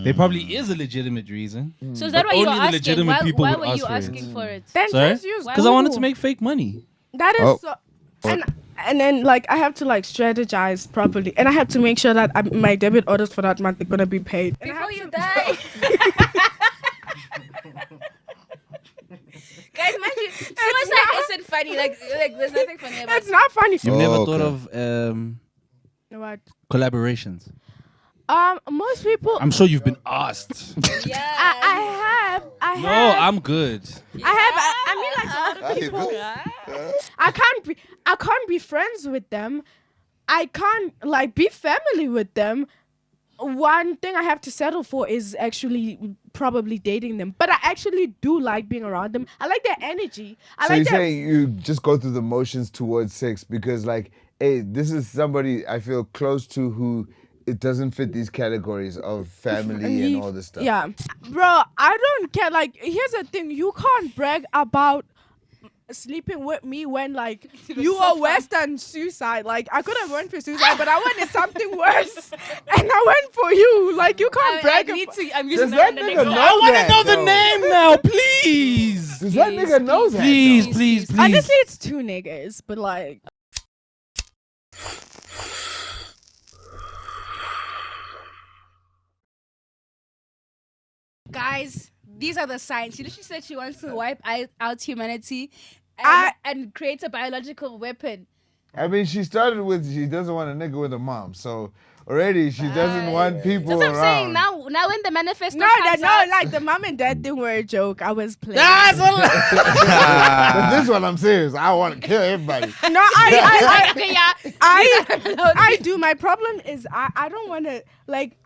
There probably is a legitimate reason. So is that why you were only the asking? legitimate people Why would were ask you for asking it. for it? Then Sorry? just use Because I wanted to Google. make fake money. That is Oh. so. And then like I have to like strategize properly, and I have to make sure that my debit orders for that month are gonna be paid. And I Before have you to- die. Guys, mind you, suicide isn't funny. Like there's nothing funny about It's not funny. You've never Oh, thought okay. of What? collaborations. Most people. I'm sure you've been asked. Yeah. I have. No, I'm good. I mean, like a lot of people. I can't be friends with them. I can't like be family with them. One thing I have to settle for is actually probably dating them. But I actually do like being around them. I like their energy. So you're saying you just go through the motions towards sex because, like, hey, this is somebody I feel close to who it doesn't fit these categories of family and all this stuff. Yeah. Bro, I don't care. Like, here's the thing. You can't brag about sleeping with me when like you are worse than suicide. Like I could have went for suicide, but I wanted something worse, and I went for you. Like you can't brag. I'm using Does that nigga know I want to that, know the though? name now, please. Does that nigga know that? Please, though? please, please. Honestly, it's two niggas, but like. Guys, these are the signs. She literally said she wants to wipe out humanity and create a biological weapon. I mean, she started with she doesn't want a nigga with a mom, so already she doesn't want people That's what I'm saying. around. Now when the manifesto No, comes out, like the mom and dad thing were a joke. I was playing. But this one, I'm serious. I want to kill everybody. No, okay, yeah. I do. My problem is I don't want to like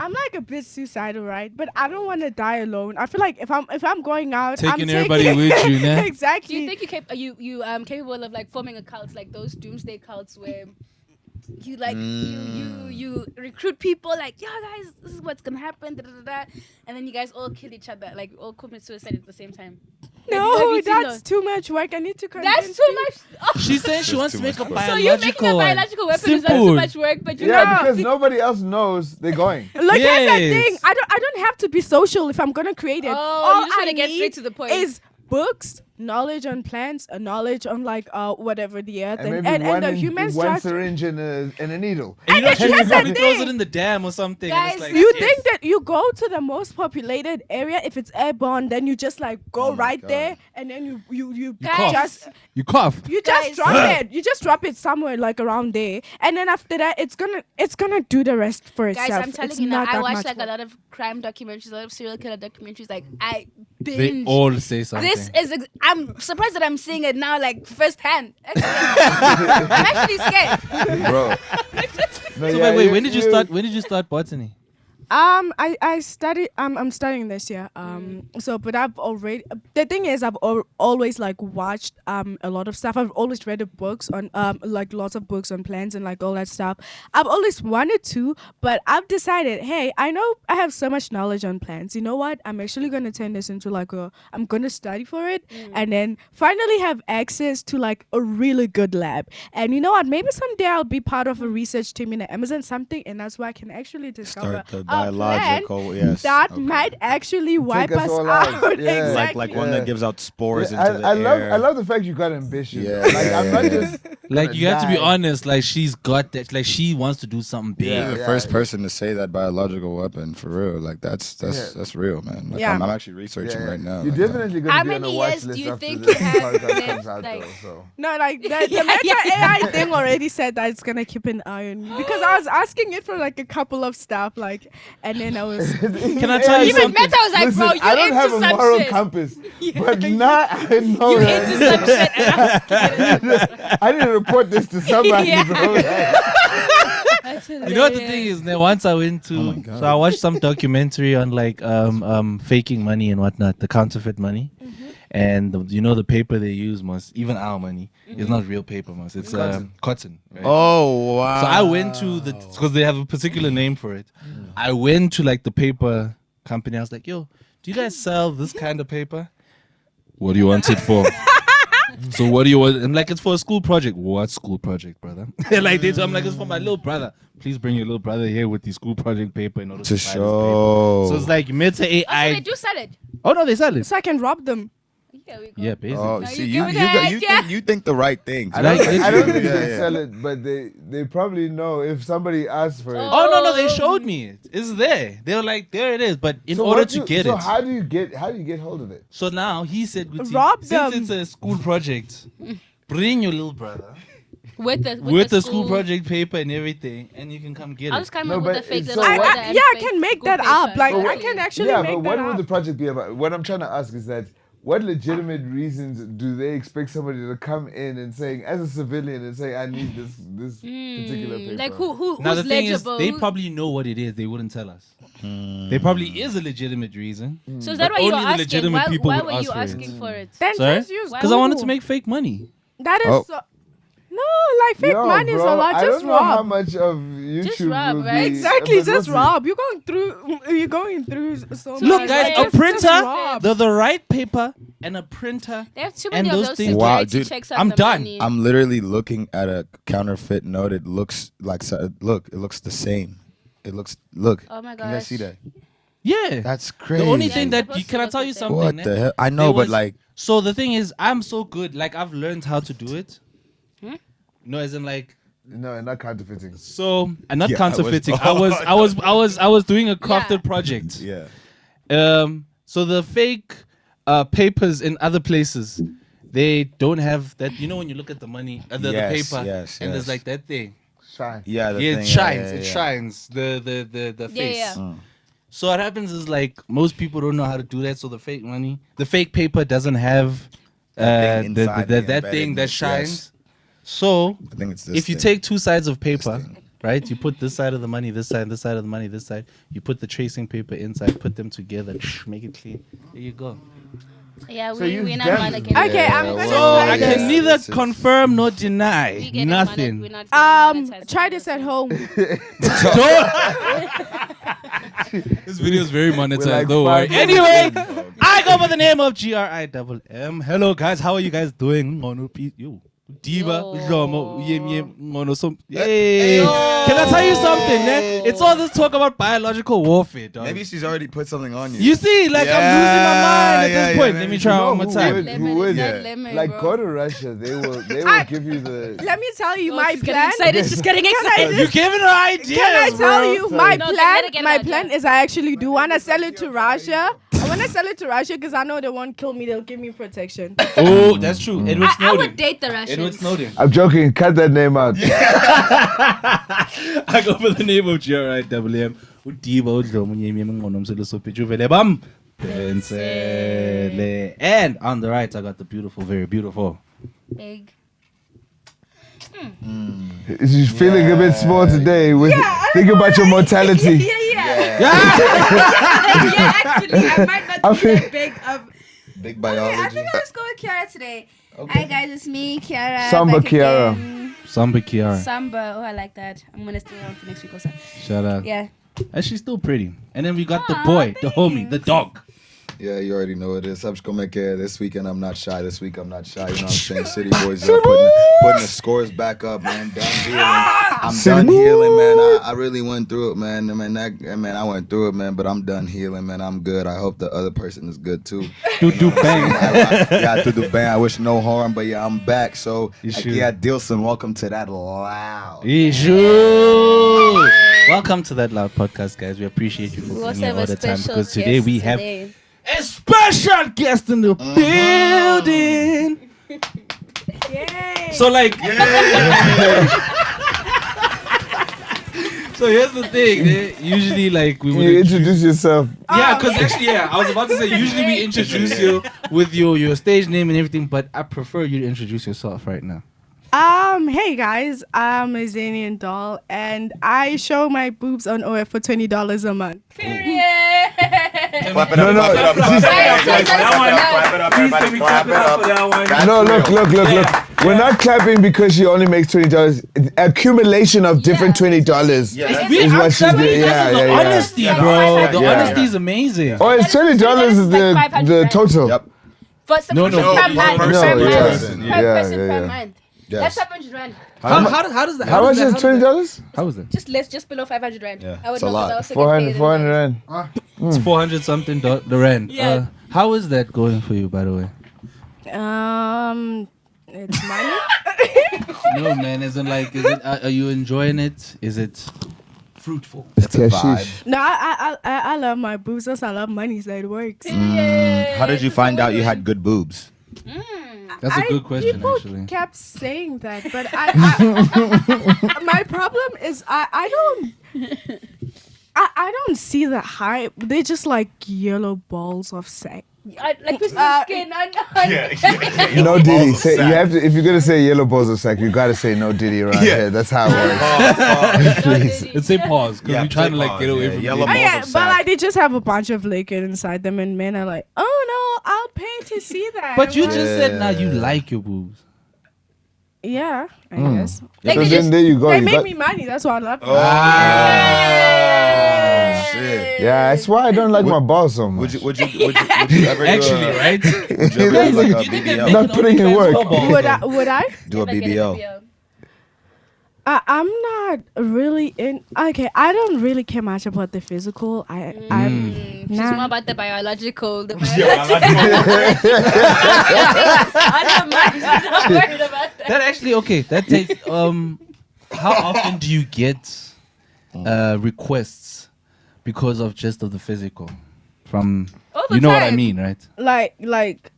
I'm like a bit suicidal, right? But I don't want to die alone. I feel like if I'm going out, Taking I'm everybody taking with you, nah? Exactly. Do you think you capable of like forming a cult like those doomsday cults where you like you recruit people like, yo guys, this is what's gonna happen, da, da, da, da, and then you guys all kill each other, like all commit suicide at the same time? Have No, you seen that's those? too much work. I need to convince That's too you. much. Oh. She's saying she wants to too make a much work. So you making biological a one. biological weapon is not Simple. too much work, but you Yeah, know. because nobody else knows they're going. Look, here's the Yes. thing. I don't have to be social if I'm gonna create it. Oh, All you just wanna I get need straight to the point. Is books, knowledge on plants, knowledge on like whatever the earth And and, maybe and the human one structure. syringe and a needle. And you know, she here's the probably throws thing. it in the dam or something. and Guys, it's like, You yes. think that you go to the most populated area if it's airborne, then you just like go right there and then you cough. just You cough. you just Guys. drop it. You just drop it somewhere like around there, and then after that, it's gonna do the rest for itself. Guys, I'm telling It's you now, not I that watch much like a work. lot of crime documentaries, a lot of serial killer documentaries. Like I They binge. all say something. This is. I'm surprised that I'm seeing it now, like firsthand. Actually, I'm actually scared. Bro. No, So yeah, wait, when did you start? When did you start botany? I studied. I'm studying this year. So, but I've already. The thing is, I've always like watched a lot of stuff. I've always read the books on like lots of books on plants and like all that stuff. I've always wanted to, but I've decided, hey, I know I have so much knowledge on plants. You know what? I'm actually gonna turn this into like I'm gonna study for it, and then finally have access to like a really good lab. And you know what? Maybe someday I'll be part of a research team in the Amazon something, and that's where I can actually discover Start the a biological, plant yes. that okay. might actually wipe us us all out. out. Yeah. Exactly. Like one that gives out spores Yeah, into the I air. love the fact you got ambition. Yeah, Like yeah, I'm not yeah. just Like gonna you have to be die. honest. Like she's got that. Like she wants to do something big. You're the Yeah, first yeah. person to say that biological weapon for real. Like that's real, man. Like Yeah. I'm actually researching right now. You're like, definitely gonna How be on many the watch years list do you after think this you have podcast comes left, out, like- though. So. No, like the Meta AI thing already said that it's gonna keep an eye on me because I was asking it for like a couple of stuff, like, and then I was. Can I tell you Even something? Meta was like, Listen, bro, you I don't into have a some moral shit. compass, but not I know You that. into some shit. And I'm I need to report this to somebody, Yeah. bro. You know what the thing is? Now, once I went to, Oh my God. so I watched some documentary on like faking money and whatnot, the counterfeit money, and the paper they use, most even our money is not real paper, most it's cotton. Right? Oh wow. So I went to because they have a particular name for it. I went to like the paper company. I was like, yo, do you guys sell this kind of paper? What do you want it for? So what do you want? I'm like, it's for a school project. What school project, brother? Like I'm like, it's for my little brother. Please bring your little brother here with the school project paper in order to buy this paper. So it's like Meta AI. Also, they do sell it. Oh no, they sell it. So I can rob them. Here we go. Yeah, basically. Oh, Now see, you you give it you that, think you think the right things. I don't think Yeah, they yeah. sell it, but they probably know if somebody asks for it. Oh no, they showed me it. It's there. They were like, there it is. But in order to get it, how do you get hold of it? so now he said, Guti, Rob since them. it's a school project, bring your little brother With the school project paper and everything, and you can come get I it. was coming No, with but the fake it's little so order what- and I fake can make school that paper. up. Like I Totally. can actually Yeah, make but that what would up. the project be about? What I'm trying to ask is that what legitimate reasons do they expect somebody to come in and saying, as a civilian, and say, I need this particular paper? Like who's Now the thing is, legible? they probably know what it is. They wouldn't tell us. There probably is a legitimate reason. So is that but why you were only the asking? legitimate people Why would were ask you for it. asking for it? Then Sorry? just use Because I wanted to Google. make fake money. That is Oh. so. No, like fake Yo, money is a bro, lot. I Just don't know how rob. much of YouTube rob, will right? be- Exactly, but just we'll see. rob. You're going through so Look, much. guys, Like, a just printer, rob. the right paper, and a printer. They have too And many of those those things- security Wow, dude, checks on I'm the done. money. I'm literally looking at a counterfeit note. It looks like it looks the same. Look. Oh my Can you guys gosh. see that? Yeah. That's crazy. The only Yeah, thing it's that supposed you to can I look tell the you same. something? What eh? the hell? I know, There but was- like, So the thing is, I'm so good. Like I've learned how to do it. No, as in like. No, not counterfeiting. So I'm not Yeah, counterfeiting. I was doing a crafted Yeah. project. yeah. So the fake papers in other places, they don't have that. You know when you look at the money, the Yes, paper, yes, and there's yes. like that thing. Shine. Yeah, the Yeah, thing, it shines. yeah, It yeah. shines. The face. yeah. So what happens is like most people don't know how to do that. So the fake paper doesn't have That thing inside the that thing that embeddedness, shines. yes. So I think it's this. if you thing. take two sides of paper, thing. right? You put this side of the money, this side of the money, this side. You put the tracing paper inside, put them together, make it clean. There you go. Yeah, So we're you've not done- mannequin. Okay, I'm Yeah, gonna So well, try I this. can neither This is- confirm nor deny We getting nothing. We're not getting monetized. Try this at home. This video is very monetized. like Don't worry. 5 minutes Anyway, in, bro. I go by the name of GRIMM. Hello, guys. How are you guys doing? You. Diva, Yo. Jomo, Hey, can I tell you something? Eh? It's all this talk about biological warfare, dog. Maybe she's already put something on you. You see, like I'm losing my mind at Yeah, this yeah, point. man. Let me You try know one more who time. would? Lemon Who would? is not Yeah. lemon, Like bro. go to Russia, they will give you the. Let me tell you Oh, my she's getting plan. excited. She's getting excited. You giving her ideas, Can I tell bro. you my No, plan? get it My out, plan yeah. is I actually do want to sell it to Russia. I want to sell it to Russia because I know they won't kill me. They'll give me protection. Oh, that's true. Edward I Snowden. would date the Edward Russians. Snowden. I'm joking. Cut that name out. I go by the name of GRIMM. Udiba udlomo nyemi ngonomselo sophethu bam. Pensele. And on the right, I got the beautiful, very beautiful. Big. She's feeling a bit small today. Think about your mortality. Yeah, actually, I might not be that big of. Big I biology. think I'll just go with Kiara today. Hi guys, it's me, Kiara. Samba back Kiara. again. Samba Kiara. Samba. Oh, I like that. I'm gonna stay around for next week also. Shout out. Yeah. And she's still pretty. And then we got the Aw, boy, the homie, the dog. Yeah, you already know it is. This weekend I'm not shy. This week I'm not shy. You know what I'm saying? City boys are putting the scores back up, man. Done healing. I'm done healing, man. I really went through it, man. I went through it, man. But I'm done healing, man. I'm good. I hope the other person is good too. Do bang. Yeah, to the bang. I wish no harm, but yeah, I'm back. So You should. yeah, Adilson, welcome to that loud. Issue. Welcome to that loud podcast, guys. We appreciate you for We being also here have all a the time special because today guest we have today. a special guest in the building. Yay! So like, so here's the thing. Usually, like we would You introduce yourself. yeah, because actually, I was about to say usually we introduce you with your stage name and everything, but I prefer you to introduce yourself right now. Hey guys, I'm Azanian Doll, and I show my boobs on OF for $20 a month. Period. Clap it No, up, no, clap it up, she's- clap it up, Clap clap it up, everybody, clap it up. That's No, real. look. We're not clapping because she only makes $20. Accumulation of different $20 Yeah, is what she's doing. This Yeah, is the yeah, yeah. honesty, bro. The Yeah. honesty is amazing. Oh, it's $20 is the total. Yep. No, per month. per Per person. person. Yeah, Per person yeah, per yeah. month. Yes. That's 500 rand. How does that? How much is $20? How is that? Just below 500 rand. Yeah, I would it's a know 'cause lot. I also get paid 400 in dollars. rand. It's 400 something the rand. Yeah. How is that going for you, by the way? It's money. No, man. Isn't like, is it? Are you enjoying it? Is it fruitful? It's a vibe. Cashish. No, I love my boobs. That's I love money, so it works. How did you find out you had good boobs? That's a good question, People actually. kept saying that, but I my problem is I don't see the hype. They're just like yellow balls of sex. Like with the skin. No Diddy. Say, you have to, if you're gonna say yellow balls of sack, you gotta say no Diddy around here. That's how it works. Please. Let's say pause because Yeah, we're trying to say like get pause, away yeah, from yellow Diddy. Oh balls yeah, of but sack. like they just have a bunch of liquid inside them, and men are like, oh no, I'll pay to see that. But you What? just said now you like your boobs. Yeah, I guess. Like So they then just, there you go. They You make got- me money. That's why I love them. Shit. yeah, that's why I don't like my balls so much. Would you ever Actually, do a, right? Would you ever do like a BBL? Not putting in work. Would I? Do a like, get BBL. I'm not really in. Okay, I don't really care much about the physical. I'm She's nah. more about the biological. The biological. I don't mind. She's not worried about that. That actually okay. That takes how often do you get requests because of just of the physical from All the you know what I time. mean, right? like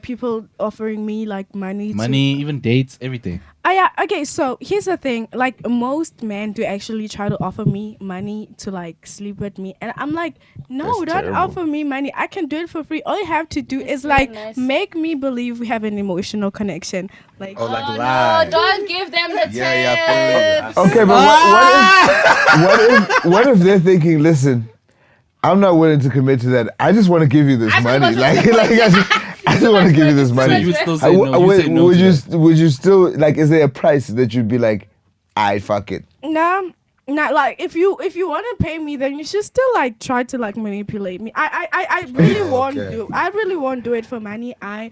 people offering me like money. Money, even dates, everything. Yeah. Okay. So here's the thing. Like most men do actually try to offer me money to like sleep with me, and I'm like, no, That's don't terrible. offer me money. I can do it for free. All you have to do is very like nice. make me believe we have an emotional connection. Like Oh, like Oh lie. no! Don't give them the Yeah, tip. I feel you. Okay, but what if they're thinking, listen, I'm not willing to commit to that. I just want to give you this I money. just want Like I just want to give you this So money. you would still I say w- no. You say no would to you that. would you still like? Is there a price that you'd be like, I fuck it? no. Not like if you want to pay me, then you should still like try to like manipulate me. I really won't Okay. do. I really won't do it for money. I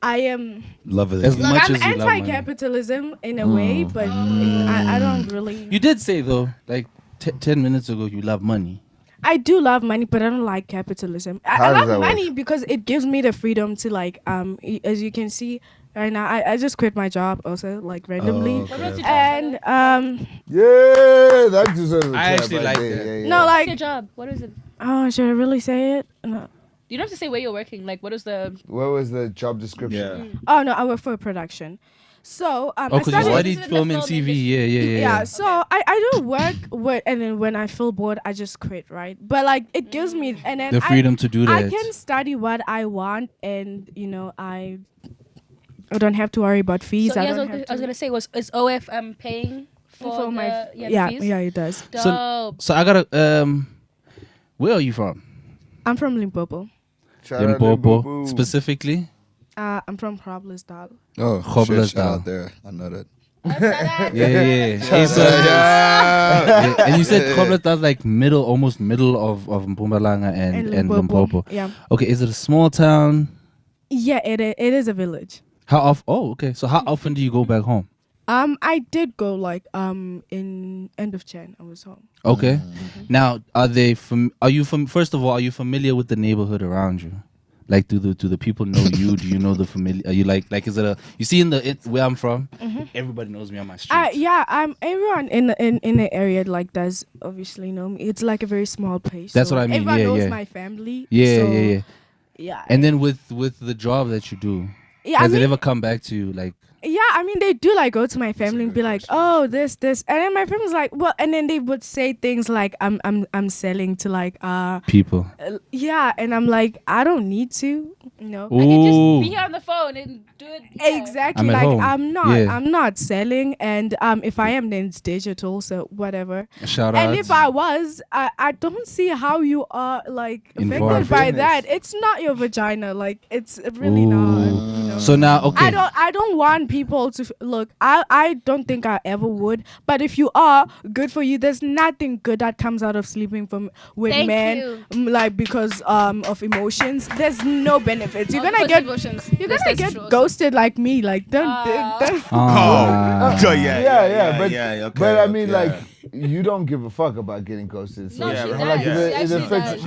am. Love it. As Look, much I'm as you love money. anti-capitalism in a way, but I don't really. You did say though, like 10 minutes ago, you love money. I do love money, but I don't like capitalism. How I does that love work? money because it gives me the freedom to like as you can see right now, I just quit my job also like randomly. Oh, okay. And Yeah, that deserves a I clap actually right like there. that. Yeah, yeah. no, What's your like job? What is it? oh, should I really say it? No. You don't have to say where you're working. Like, what is the? What was the job description? Yeah. Oh no, I work for a production. So Oh, I because you started. studied What? film and Film TV. industry. Yeah. Yeah, so I do work with, and then when I feel bored, I just quit, right? But like it gives me, and then The freedom to do I that. can study what I want, and you know I don't have to worry about fees. So, I yeah, don't I have was to gonna say, is OF paying for my the fees? yeah, it does. Dope. So I gotta where are you from? I'm from Limpopo. Shout out Limpopo Limpopo. specifically. I'm from Groblersdal. Oh, Hopeless shit, shout down. out there. I know that. Yeah. Hey, so, yeah. And you said Koblenz, that's like almost middle of Mpumalanga and Limpopo. Yeah. Okay, is it a small town? Yeah, it is a village. How often? Oh, okay. So how often do you go back home? I did go like in end of Jan. I was home. Okay. Now, are you first of all, are you familiar with the neighborhood around you? Like, do the people know you? Do you know the familiar? Are you like is it you see where I'm from? Everybody knows me on my street. Yeah, everyone in the area like does obviously know me. It's like a very small place. That's so what I mean, Everyone yeah, knows yeah. my family. Yeah, so, yeah. Yeah. And then with the job that you do, yeah, has it ever come back to you? Like, yeah, I mean they do like go to my family and be like, oh, this, and then my family's like, well, and then they would say things like, I'm selling to like people. yeah, and I'm like, I don't need to, you know. I can Ooh. just be here on the phone and do it. Yeah. Exactly, I'm at like home. Yeah. I'm not selling, and if I am, then it's digital, so whatever. Shout out. And if I was, I don't see how you are like Involved. affected by Business. that. It's not your vagina, like it's really not. You know? So now, okay. I don't want people to look. I don't think I ever would. But if you are, good for you. There's nothing good that comes out of sleeping with Thank men, you. like because of emotions. There's no benefits. You're All gonna because get emotions. you're That's gonna true get also. ghosted like me. Like don't. Ah. Like you don't give a fuck about getting ghosted. So No, yeah, she does. like She actually affects. does.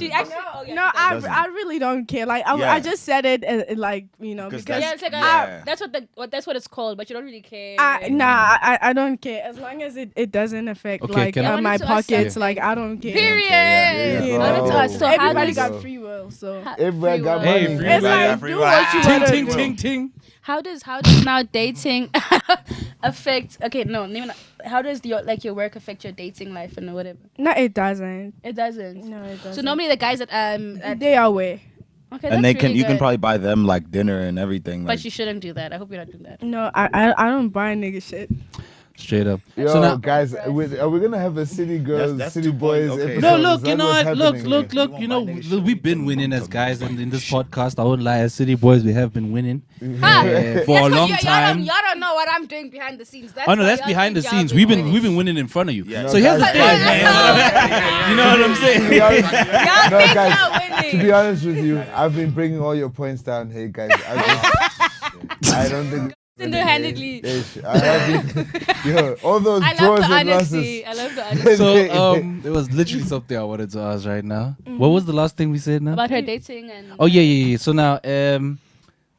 She actually. Oh, yeah, No, she does. I really don't care. Like Yeah. I just said it like because Yeah, it's like Yeah. that's what it's called, but you don't really care. I don't care as long as it doesn't affect Okay, like can I- my I wanted to ask pockets. something. Like I don't care. Period. Yeah. You I wanted to know? ask, so how Everybody does got free will, so Everybody got Free will. money. Hey, free it's will. like Free do will. what you ting want to ting do. ting ting. how does now dating affect? Okay, no, how does your work affect your dating life and whatever? No, it doesn't. It doesn't. No, it doesn't. So normally the guys that they are away. okay, And that's really you can good. probably buy them like dinner and everything. But Like, you shouldn't do that. I hope you're not doing that. No, I don't buy nigga shit. Straight up. Yo, So now, guys, are we gonna have a city girls, That's city too boys bold. Okay. episode? no, Is look, that you know what's what? Look, happening look, here? look. You know, we've been winning as guys in this podcast. I won't lie, as city boys, we have been winning for a That's long what time. Y'all don't know what I'm doing behind the scenes. Oh no, why that's y'all behind the think y'all scenes. We've winning. been winning in front of you. Yeah. So here's the No, thing, guys- man. You know what I'm saying? To be honest- Y'all No, think guys, y'all winning. to be honest with you, I've been bringing all your points down. Hey guys, I don't think Single-handedly. I have been, yo, all those I love draws the and losses. honesty. I love the honesty. So it was literally something I wanted to ask right now. What was the last thing we said now? About her dating and. Oh yeah. So now,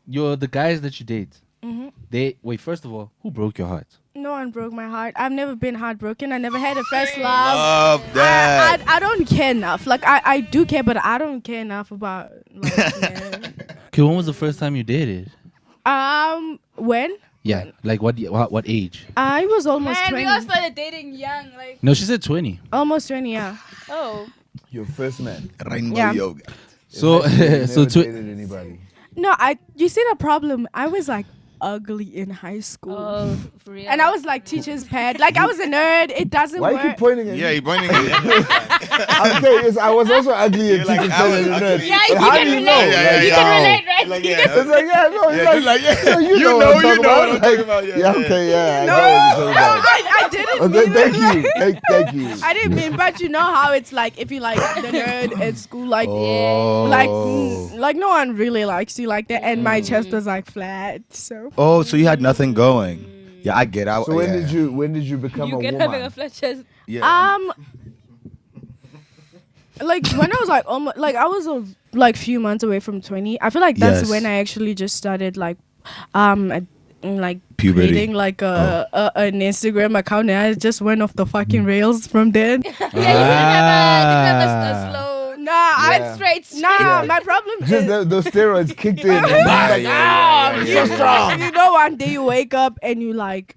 you're the guys that you date. Mm-hmm. They wait. First of all, who broke your heart? No one broke my heart. I've never been heartbroken. I never had a first love. love that. I don't care enough. Like I do care, but I don't care enough about like Okay, when was the first time you dated? when Yeah, like what age? I was almost Man, 20. we all started dating young. Like, No, she said 20. Almost 20, yeah. oh. Your first man. Rainbow Yeah. yoga. So You so never twi- dated anybody. No, you see the problem? I was like ugly in high school. Oh, for real. And I was like teacher's pet. Like I was a nerd. It doesn't Why you work. keep pointing at Yeah, me? you're pointing it. I'm saying yes, I was also ugly and You're like, teaching I was and ugly. nerd. Yeah, But you how can do you relate. know? Yeah, You yeah, can yeah. relate, right? Like, You yeah. It's like, yeah, no, it's Yeah, like, like, yeah. so you You know know what I'm talking what I'm about. talking about, yeah, Yeah, yeah. okay, yeah. I No, know what you're talking about. I didn't Okay, mean thank it. you. Thank you. I didn't mean, but you know how it's like if you like the nerd at school, like Oh. like no one really likes you like that, and my chest was like flat. So Oh, so you had nothing going. Yeah, I get out. So when yeah. did you become You a get woman? having a flat chest. Yeah. like when I was like almost like I was like few months away from 20. I feel like that's Yes. when I actually just started like like Puberty. creating like an Instagram account, and I just went off the fucking rails from there. Yeah, you didn't have a slow. Nah, Yeah. Straight. Nah, my problem Just is those steroids kicked in. I'm so strong. You know, one day you wake up and you like,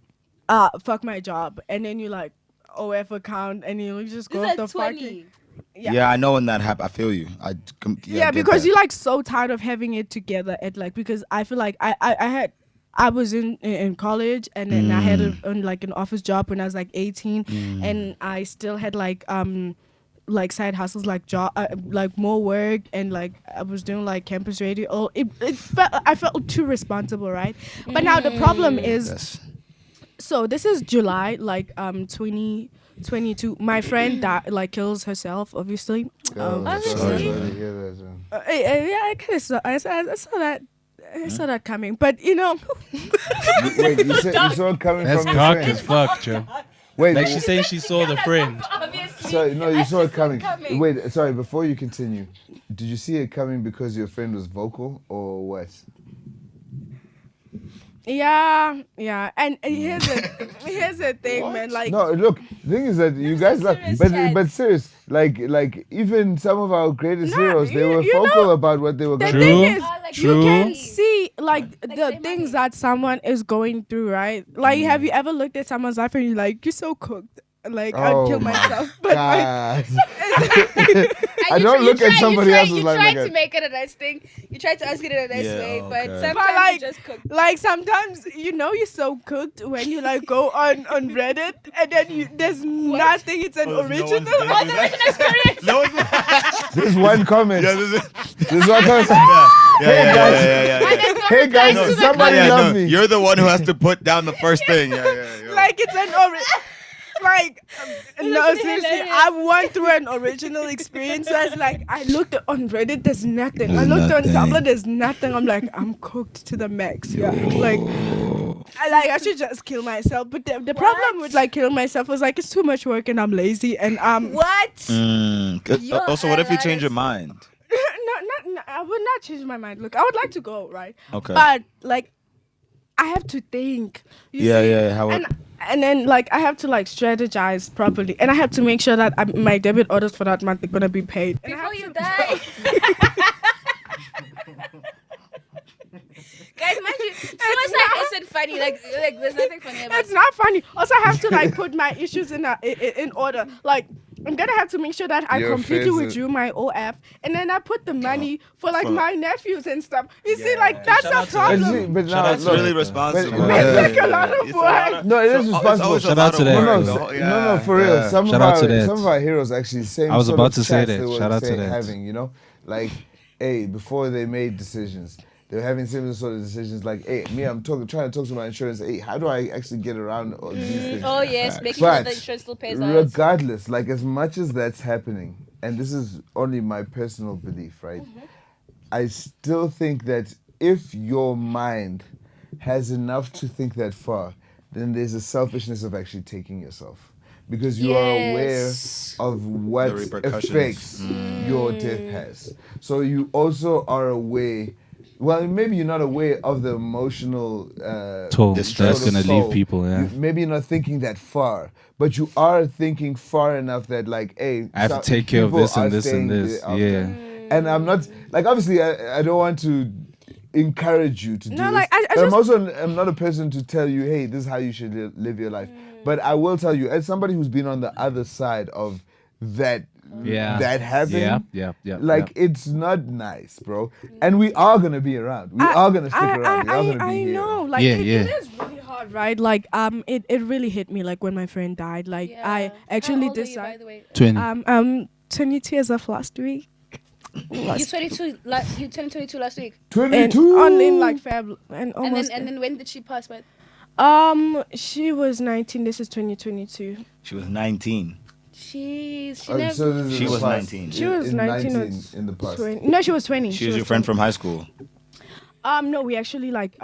fuck my job, and then you like, OF account, and you just go This off is the at fucking. 20. Yeah, I know when that happened. I feel you. Yeah, because you're like so tired of having it together. At like because I feel like I was in college, and then I had like an office job when I was like 18, and I still had like side hustles like job like more work, and like I was doing like campus radio. I felt too responsible, right? But now the problem is, Yes. so this is July like 2022. My friend that like kills herself, obviously. Obviously. Yeah, I kind of saw. I saw that. I saw that coming, but you know, Wait, you saw it coming That's from your cock friend. as fuck, Joe. Wait, Like she's saying she saw the friend. Obviously. sorry, no, you saw it coming. coming. Wait, sorry, before you continue, did you see it coming because your friend was vocal or what? yeah. And here's the thing, man. Like, No, look, the thing is that you guys like, serious but serious, like even some of our greatest Nah, heroes, they were you vocal know, about what they were the going to True. thing is, like you True. can see like the say things money. that someone is going through, right? Like, have you ever looked at someone's life and you're like, you're so cooked? Like, I'd kill my myself. But like, God. And I you don't try- look you at try- somebody you try- else's You life try like to that. make it a nice thing. You try to ask it in a nice Yeah, way, okay. but But, sometimes like- you just cook. like sometimes you know you're so cooked when you like go on Reddit and then there's nothing. It's an original. What's the original experience? There's one comment. Yeah, this is. There's one comment. Yeah, yeah, yeah, yeah, yeah, And yeah. then go Hey guys, to the somebody love me. You're the one who has to put down the first thing. Yeah. Like it's an like no, actually seriously, hilarious. I went through an original experience. So it's like I looked on Reddit, there's nothing. I There's looked nothing. on Tumblr, there's nothing. I'm like, I'm cooked to the max. Yeah, like I should just kill myself. But the problem with like killing myself was like it's too much work and I'm lazy and What? Also, what if you change your mind? no, I would not change my mind. Look, I would like to go, right? Okay. But like I have to think. You see? Yeah. How? And then like I have to like strategize properly, and I have to make sure that my debit orders for that month are gonna be paid. And I Before have you to- die. Guys, mind you, suicide isn't funny. Like there's nothing funny about It's not funny. Also, I have to like put my issues in order. Like I'm gonna have to make sure that I Your completely face is- withdrew my OF, and then I put the money for like For- my nephews and stuff. You see, like that's Shout a out to But problem. see, but Shout now, out to It's really look, responsible. but- It's like a lot of It's a lot work. no, it is So, it's responsible. always a Shout lot out to of them. work, No, though. no, for real. Yeah. Some Shout of out to our that. some of our heroes actually same. I was sort about of to say chats that. they were Shout out to that. having, you know, like, hey, before they made decisions, they were having similar sort of decisions. Like, hey, me, I'm trying to talk to my insurance. Hey, how do I actually get around all these things? Oh yes, making sure But the insurance still pays out. regardless, like as much as that's happening, and this is only my personal belief, right? I still think that if your mind has enough to think that far, then there's a selfishness of actually taking yourself. Because you are aware Yes. of what The repercussions. effects your death has. So you also are aware, well, maybe you're not aware of the emotional Toll Distress. that's gonna toll. leave people. Yeah. Maybe you're not thinking that far, but you are thinking far enough that like, hey, I have to take care of people this and are this and staying this. after. Yeah. And I'm not like obviously I don't want to encourage you to do No, this. like, I but I'm just- also I'm not a person to tell you, hey, this is how you should live your life. But I will tell you, as somebody who's been on the other side of that Yeah. that happened. Yeah. Like it's not nice, bro. And we are gonna be around. We are gonna stick around. We are gonna be I here. know, like Yeah, it yeah. is really hard, right? Like it really hit me like when my friend died. Like I actually How old are you, by decided the way? 20. 22 as of last week. You 22. You turned 22 last week. 22. And in like Feb and And almost then when did she pass? But she was 19. This is 2022. She was 19. she Oh, never. so this is She the was past. 19. She was In 19 or in the past. 20. No, she was 20. She was your friend 20. from high school. No, we actually like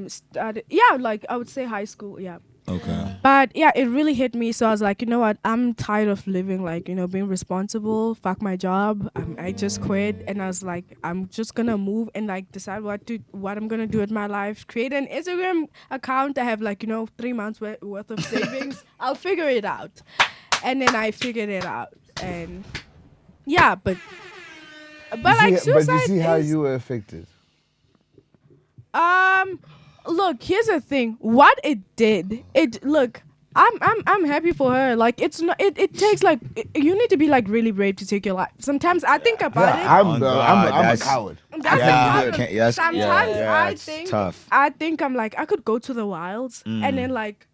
started. Yeah, like I would say high school. Yeah. Okay. But yeah, it really hit me. So I was like, you know what? I'm tired of living like, you know, being responsible. Fuck my job. I just quit, and I was like, I'm just gonna move and like decide what I'm gonna do with my life. Create an Instagram account. I have like, you know, 3 months worth of savings. I'll figure it out. And then I figured it out, and yeah, but like But suicide you see how is, you were affected. Look, here's the thing. What it did, I'm happy for her. Like it's not. It takes like you need to be like really brave to take your life. Sometimes I think about it. I'm Oh, God, a that's- coward. That's Yeah, a I problem. can't- yes, Sometimes yeah, I it's think tough. I'm like I could go to the wilds and then like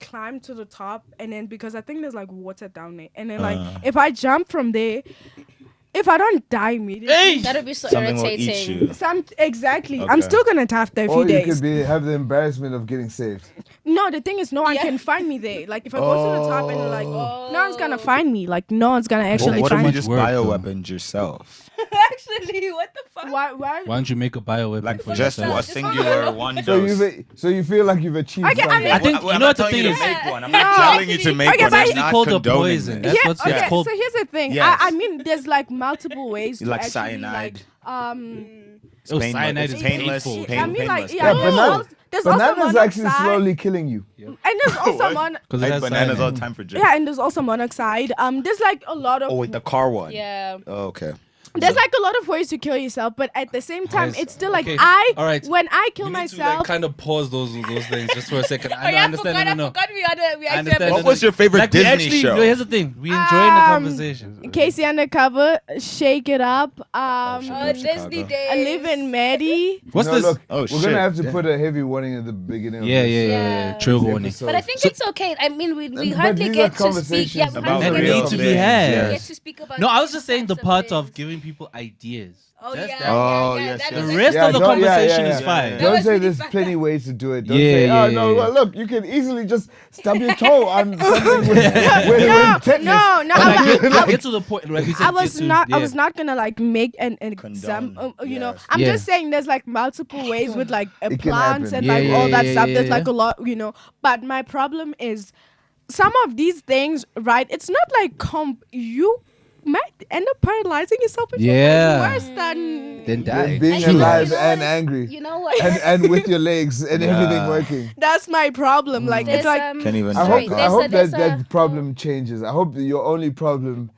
climb to the top, and then because I think there's like water down there, and then like if I jump from there, if I don't die immediately, That would be so Something will eat irritating. you. exactly. I'm Okay. still gonna have there a few Or you days. could have the embarrassment of getting saved. No, the thing is, no one Yeah. can find me there. Like if I go to the top and like, no one's gonna find me. Like no one's gonna What, actually what if find you me. just Work, though. bioweapons yourself? Actually, what the fuck? Why? Why don't you make a bioweapon Like for just yourself? a singular one So dose. so you feel like you've achieved Okay, I something. mean- I think Well, you know what I'm the not telling thing you is. to make one. I'm not No. telling you to make Okay, one. but I'm it's not called a condoning poison. this. That's what's okay, called. so here's the thing. Yes. I mean, there's like multiple ways to Like actually cyanide. Oh, Pain- cyanide is painless. painful. Pain- I mean, like, painless. yeah, there's also Bananas actually monoxide, slowly killing you. and there's also Because it I has eat bananas all cyanide. the time for gym. yeah, and there's also monoxide. There's like a lot of Oh, wait, the car one. Yeah. Oh, okay. there's like a lot of ways to kill yourself, but at the same time, Yes. it's still like Okay, all right. when I kill We need to myself. like kind of pause those things just for a second. Oh I yeah, I understand. forgot. No. I forgot we actually understand. have What was your favorite Like, we Disney actually, show? No, here's the thing. We enjoying the Um, conversation. Casey Undercover, Shake It Up, Oh, Disney Days. I Live in Maddie. What's No, this? Look, Oh, we're shit. gonna have to Yeah. put a heavy warning at the beginning of Yeah, this. Yeah. Trigger warning. episode. But I think it's okay. I mean, we But hardly these get are to speak. Yeah, conversations we about hardly That real need to be things, had. yes. get to speak about. No, I was just saying these the types of part of things. giving people ideas. Oh That's yeah. that. Oh, yeah, yes, that yes. The is rest Yeah, of the don't- yeah, conversation yeah, is yeah. fine. That Don't was say really there's fun. plenty ways to do it. Don't Yeah, say, yeah, oh, yeah, no, yeah. well, look, you can easily just stub your toe on something with no, tetanus. no, no. Like, get to the point. Like you said, I was get to- not. I yeah. was not gonna like make an example. You know, Yes. I'm Yeah. just saying there's like multiple ways with like It can plants happen. and Yeah, like yeah, all that yeah, stuff. yeah, There's yeah. like a lot, you know. But my problem is some of these things, right? It's not like you might end up paralyzing yourself. Which Yeah. is worse than Then die. Being And alive you know and what is- angry. You know what? And with your legs and everything Yeah. working. that's my problem. Like it's like Can't even I Sorry, hope, there's that problem changes. I hope that your only problem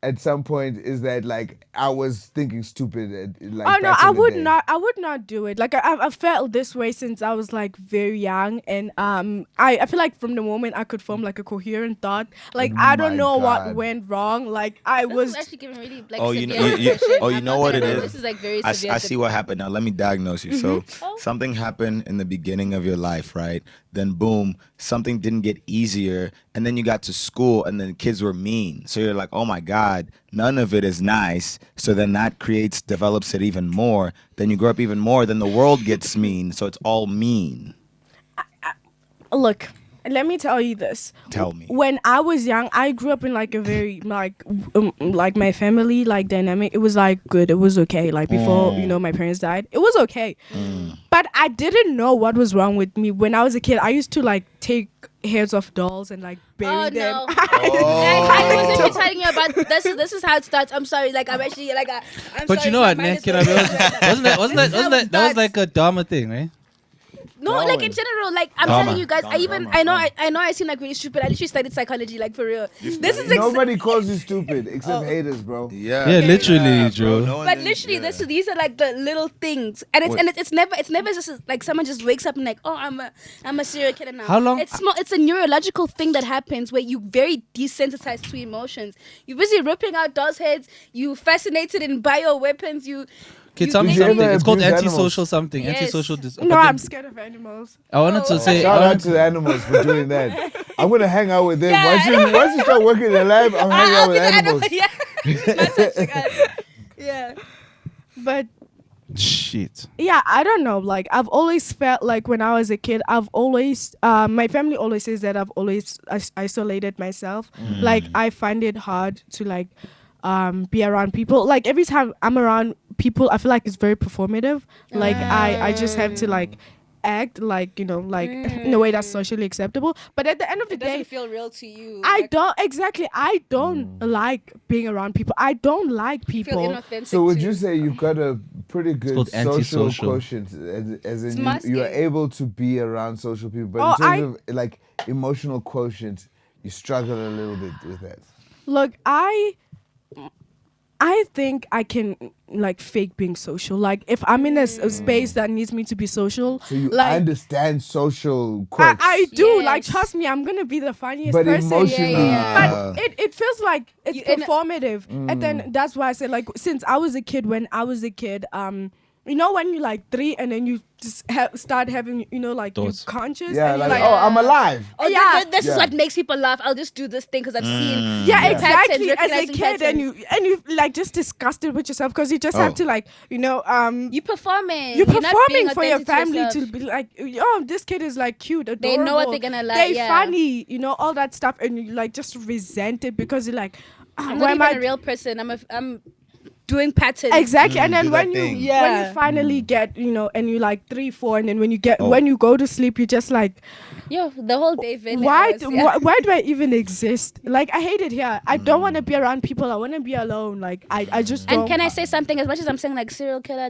at some point is that like I was thinking stupid. Like, oh no, back in I the would day. not. I would not do it. Like I felt this way since I was like very young, and I feel like from the moment I could form like a coherent thought, like I don't my know what God. went wrong. Like I This was. is actually giving really like Oh, you severe know, depression. oh, you I'm know not what gonna it lie, is? This is like very I severe. see what happened. Now let me diagnose you. So something happened in the beginning of your life, right? Then boom, something didn't get easier, and then you got to school, and then kids were mean. So you're like, oh my God, none of it is nice. So then that develops it even more. Then you grow up even more. Then the world gets mean. So it's all mean. Look, let me tell you this. Tell me. When I was young, I grew up in like a very like my family like dynamic. It was like good. It was okay. Like before my parents died, it was okay. But I didn't know what was wrong with me when I was a kid. I used to like take heads of dolls and like bury Oh them. no! I was actually telling you about this. This is how it starts. I'm sorry. Like I'm actually like I'm But sorry, you know my what, mind man? is Can I going be crazy honest? right now. Wasn't that was like a Dharma thing, right? No, like in general, like I'm telling you guys. I know I seem like really stupid. I literally studied psychology, like for real. This is Nobody calls you stupid except haters, bro. Yeah. Yeah, literally, bro. Joe. No one But is- literally, yeah. these are like the little things, and it's never just like someone just wakes up and like, oh, I'm a serial killer now. How long- It's small. It's a neurological thing that happens where you very desensitized to emotions. You're busy ripping out dolls' heads. You fascinated in bioweapons. Okay, You tell me think- something. ever It's called abuse antisocial animals? something. Yes. Antisocial. No, but I'm then- scared of animals. I wanted to say. Shout out to the animals for doing that. I'm gonna hang out with them. Yeah, Once you start working in the lab, I'm hanging out with animals. Yeah. Not touching us. Yeah. But Shit. yeah, I don't know. Like I've always felt like when I was a kid, I've always my family always says that I've always isolated myself. Like I find it hard to like be around people. Like every time I'm around people, I feel like it's very performative. Like I just have to like act like like in a way that's socially acceptable. But at the end of the It day, doesn't feel real to you. I don't like being around people. I don't like feel people. inauthentic. So would too. you say you've got a pretty good called social antisocial. quotient, as in masking. you're able to be around social people, but Oh, in terms of like emotional quotient, you struggle a little bit with that. Look, I think I can like fake being social. Like if I'm in a space that needs me to be social, So you like understand social quirks. I do. Yes. Like trust me, I'm gonna be the funniest but person. emotionally, Yeah. But it feels like it's You- and- performative, and then that's why I said like since I was a kid, when you know when you're like 3 and then you just start having like you're Thoughts. conscious yeah, and you're like, oh, I'm alive. Oh, Yeah. this is Yeah. what makes people laugh. I'll just do this thing because I've seen. yeah, patterns, exactly. As a recognizing kid, patterns. and you like just disgusted with yourself because you just have to like You performing. you're not being performing for your authentic to family yourself. to be like, oh, this kid is like cute, adorable. They know what they're gonna like, They're yeah. funny, all that stuff, and you like just resent it because you're like, I'm why not am even I a real person. I'm doing patterns. exactly? And then do when that you thing. when Yeah. you finally get and you like 3, 4, and then when you go to sleep, you're just like, Yo, the whole day. why do I even exist? Like I hate it here. I don't want to be around people. I want to be alone. Like I just don't. And can I say something? As much as I'm saying like serial killer,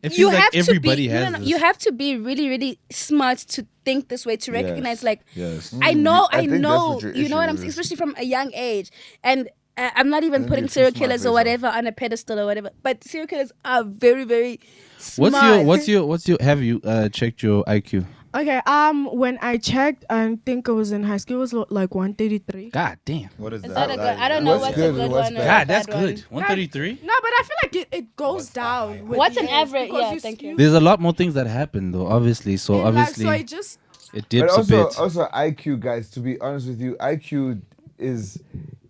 It feels like everybody has this. you have to be really, really smart to think this way, to recognize like Yes. I know, I think that's know, what your you know what issue I'm saying, is. especially from a young age. And I'm not even think putting you're too serial smart killers for or yourself. whatever on a pedestal or whatever, but serial killers are very, very smart. What's your have you checked your IQ? Okay. When I checked, I think I was in high school. It was like 133. God damn. What is Is that? that a good? I don't know What's what's good a and good what's one. or a God, that's bad one. good. 133. No, but I feel like it goes down. With What's an years average? because Yeah, thank you. There's a lot more things that happen though, obviously. So and, like, obviously so it just it But dips a bit. also IQ, guys. To be honest with you, IQ is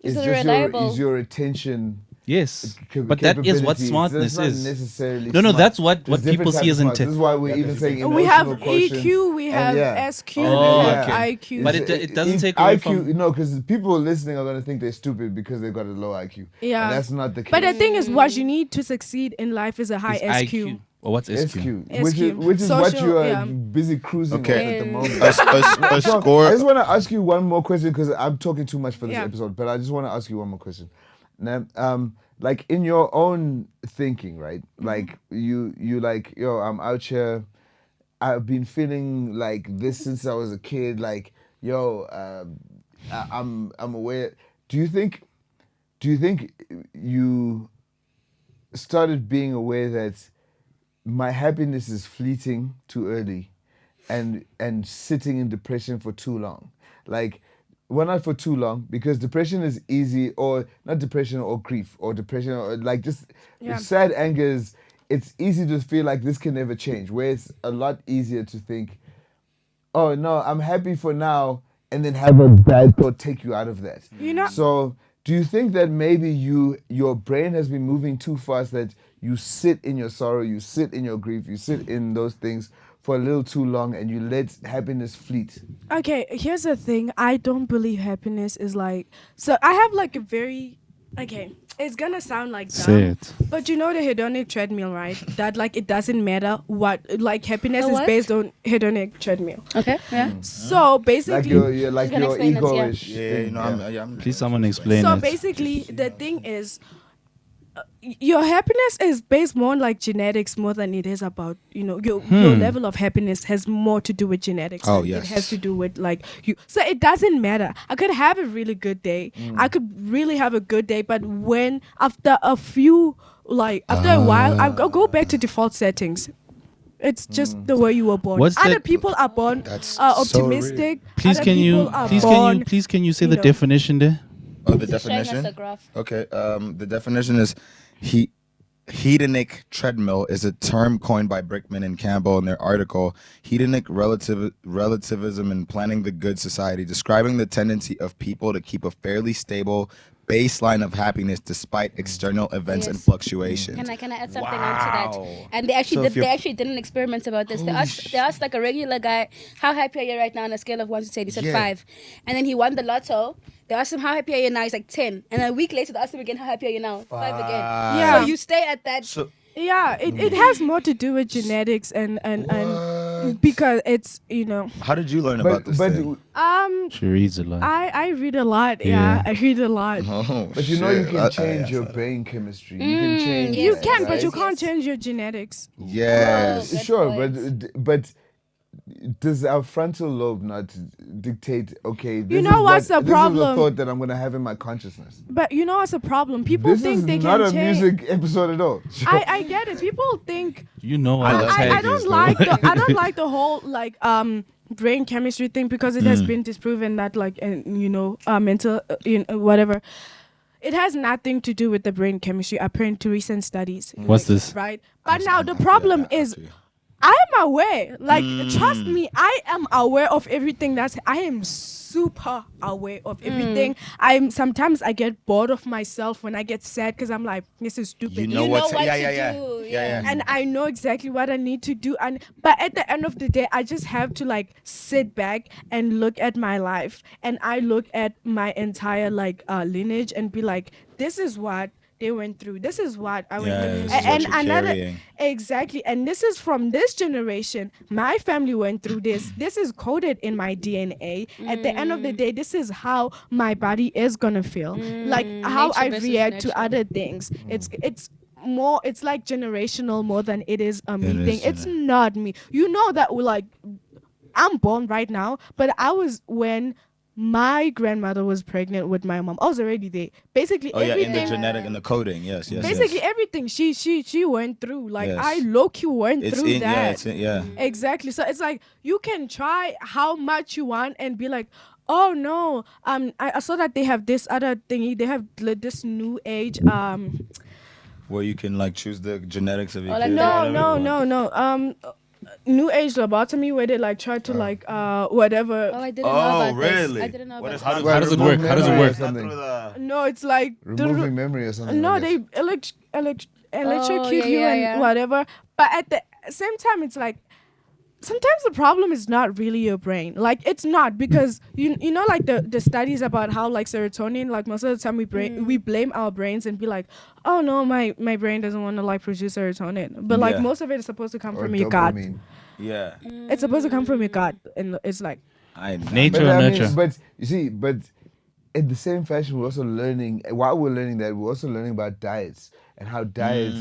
Is just reliable. your attention Yes, but that is what capabilities. smartness That's not is. necessarily No, smart. that's what There's people different see types as of smarts. intent. This is why we're even saying emotional We have quotient. EQ, we have yeah. SQ, Oh, we have okay. IQ. But it doesn't take away IQ, from. no, because people listening are going to think they're stupid because they've got a low IQ. Yeah. And that's not the case. But the thing is, what you need to succeed in life is a high Is SQ. IQ. Or what's SQ? SQ, SQ. which is what Social, you are yeah. busy cruising Okay. with at the moment. A So, score. I just want to ask you one more question because I'm talking too much for this Yeah. episode. But I just want to ask you one more question. Now, like in your own thinking, right? Like you like, yo, I'm out here. I've been feeling like this since I was a kid. Like, yo, I'm aware. Do you think you started being aware that my happiness is fleeting too early and sitting in depression for too long? Like, well, not for too long, because depression is easy, or not depression or grief or depression or like just sad angers. It's easy to feel like this can never change, where it's a lot easier to think, oh no, I'm happy for now, and then have a bad thought take you out of that. You know- So do you think that maybe your brain has been moving too fast, that you sit in your sorrow, you sit in your grief, you sit in those things for a little too long, and you let happiness fleet? Okay, here's the thing. I don't believe happiness is like. So I have like a very. Okay, it's gonna sound like dumb, Say it. but you know the hedonic treadmill, right? That like it doesn't matter what, like happiness The is what? based on hedonic treadmill. Okay. Yeah. So Like basically, your like She's gonna your explain it, yeah. ego-ish Yeah, thing, you know, I'm Please, someone explain so it. basically the thing is, your happiness is based more on like genetics more than it is about, you know, your level of happiness has more to do with genetics. Oh, than yes. It has to do with like you. So it doesn't matter. I could have a really good day. I could really have a good day, but when after a while, I'll go back to default settings. It's just the way you were born. What's Other that- people are born That's so real. optimistic. Please Other can you people are please born, can you say you the know. definition there? Oh, the Showing us definition. a graph. Okay. The definition is hedonic treadmill is a term coined by Brickman and Campbell in their article Hedonic Relativism in Planning the Good Society, describing the tendency of people to keep a fairly stable baseline of happiness despite external events and Yes. fluctuations. Can I add something onto that? Wow. And they actually So if did, they you're- actually did an experiment about this. They asked like a regular guy, how happy are you right now on a scale of 1 to 10? He said Yeah. 5. And then he won the lotto. They asked him, how happy are you now? He's like 10. And a week later they asked him again, how happy are you now? 5 again. Yeah. So you stay at that. So Yeah, it has more to do with genetics and because it's, you know, how did you learn about this thing? She reads a lot. I read a lot. Yeah. Yeah, I read a lot. Oh, But you know you shit. can change your brain chemistry. You can change. You that, can, but right? you can't change your genetics. Yes. Good Sure, point. but does our frontal lobe not dictate? Okay, this know is what's the this is the problem? thought that I'm gonna have in my consciousness. But you know what's a problem? People This think is they not can a change. music episode at all. I get it. People think You know I love I tigers, don't though. like I don't like the whole like brain chemistry thing because it has been disproven that like you know mental whatever. It has nothing to do with the brain chemistry according to recent studies. What's this? Right? But now the problem is I am aware. Like, trust me, I am aware of everything I am super aware of everything. Sometimes I get bored of myself when I get sad because I'm like, this is stupid. You You know know what's what yeah, to yeah, yeah. do, Yeah, yeah. And I know exactly what I need to do. But at the end of the day, I just have to like sit back and look at my life. And I look at my entire like lineage and be like, this is what they went through. This is what I went Yeah, through. this is what you're another carrying. exactly. And this is from this generation. My family went through this. This is coded in my DNA. At the end of the day, this is how my body is gonna feel. Like how Nature I versus react to nurture. other things. It's more. It's like generational more than it is a me It is thing. It's not me. You know that like I'm born right now, but I was when my grandmother was pregnant with my mom. I was already there. Basically, Oh yeah, in everything. the genetic and the coding. Yes, yes. Basically, yes. everything she went through. Like Yes. I low-key went It's through in that. yeah, it's in, yeah. Exactly. So it's like you can try how much you want and be like, oh no, I saw that they have this other thingy. They have this new age. Where you can like choose the genetics of your Oh, like kid. or No, whatever. no, no, no. New Age lobotomy where they like try to like whatever. Oh, I didn't know about really? this. I didn't know What about is- this. How does it work? How does it Memory or work? something. No, it's like Removing memory or something. no, like they that. electrocute you yeah, and yeah. whatever. But at the same time, it's like sometimes the problem is not really your brain. Like it's not because you know like the studies about how like serotonin, like most of the time we blame our brains and be like, oh no, my brain doesn't want to like produce serotonin. But like Yeah. most of it is supposed to come Or from your gut. dopamine. Yeah. It's supposed to come from your gut, and it's like Nature But or I nurture? mean, but you see, but in the same fashion, we're also learning. While we're learning that, we're also learning about diets and how diets,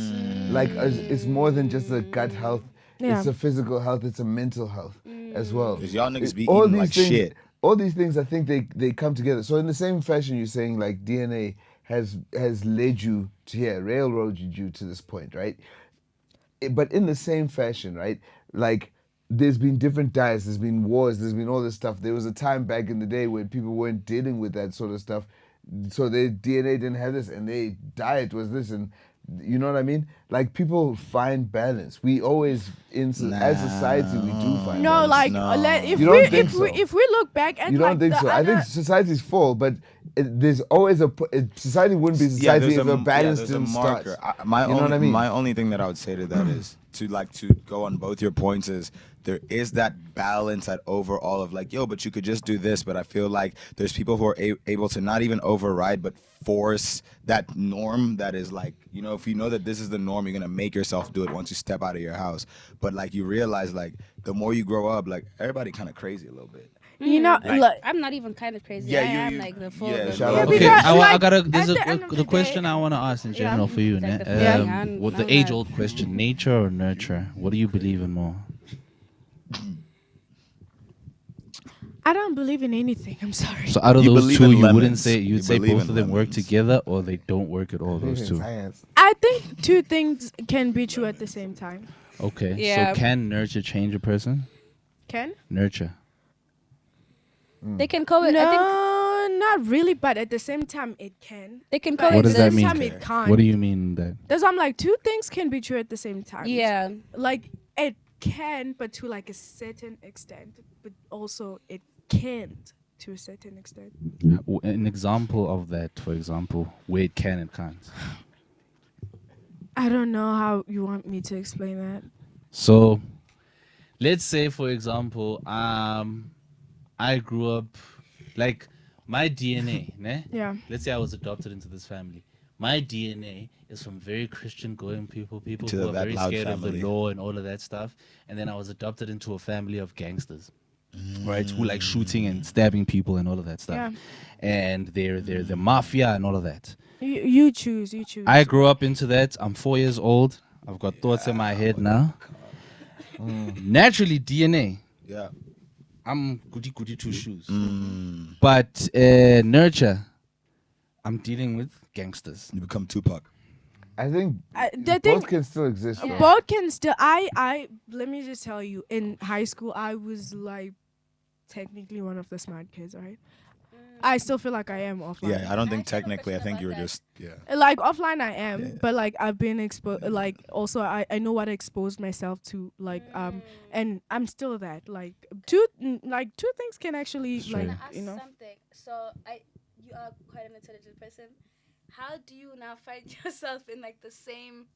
like, it's more than just the gut health. Yeah. It's a physical health. It's a mental health as well. 'Cause y'all niggas be All eating these like things, shit. All these things, I think they come together. So in the same fashion, you're saying like DNA has led you to here, railroaded you to this point, right? But in the same fashion, right? Like there's been different diets, there's been wars, there's been all this stuff. There was a time back in the day when people weren't dealing with that sort of stuff, so their DNA didn't have this, and their diet was this, and you know what I mean? Like people find balance. We always, as society, we do find no, balance. like No. if You we don't think if we so? if we look back at You like don't think the so? I think other- societies fall, but there's always society wouldn't be society if a balance there's a didn't start. marker. You know what I mean? My only thing that I would say to that is to go on both your points is there is that balance at overall of like, yo, but you could just do this. But I feel like there's people who are able to not even override, but force that norm that is like, you know, if you know that this is the norm, you're going to make yourself do it once you step out of your house. But like you realize like the more you grow up, like everybody kind of crazy a little bit. you know like I'm not even kind of crazy. Yeah, I you- am you- like the full. yeah, the shout full- out. Okay, because, I like, gotta. at There's the end of the the question day- I want to ask in general for you, Like ne? the feeling, I With the know that. age-old question: nature or nurture? What do you believe in more? I don't believe in anything. I'm sorry. So out of You those believe two, in you wouldn't lemons. say You you'd say believe both in of them work lemons. together, or they don't work at all. Those two. Science. I think two things can be true at the same time. Okay. Yeah. So can nurture change a person? Can? Nurture. They can coexist. No, I think not really, but at the same time it can. they can But What at does the that same mean? time it can't. What do you mean that? That's why I'm like two things can be true at the same time. Yeah. Like it can, but to like a certain extent, but also it can't to a certain extent. An example of that, for example, where it can and can't. I don't know how you want me to explain that. So, let's say, for example, I grew up, like, my DNA, ne? Yeah. Let's say I was adopted into this family. My DNA is from very Christian-going people To who are that very loud scared family. of the law and all of that stuff. And then I was adopted into a family of gangsters, right? Who like shooting and stabbing people and all of that stuff. Yeah. And they're the mafia and all of that. You choose. I grew up into that. I'm 4 years old. I've got thoughts in my head now. Naturally, DNA. Yeah. I'm goody two shoes. But nurture, I'm dealing with gangsters. You become Tupac. I think the both thing, can still exist. though. both can still. I let me just tell you. In high school, I was like technically one of the smart kids, right? I still feel like I am offline. Yeah, I don't think I have a technically. I think question you were about just Like offline, I am, Yeah. but like I've been exposed. Like also, I know what I exposed myself to. Like and I'm still that. Like two things can actually Sure. like Can I ask you know. something? So you are quite an intelligent person. How do you now find yourself in like the same?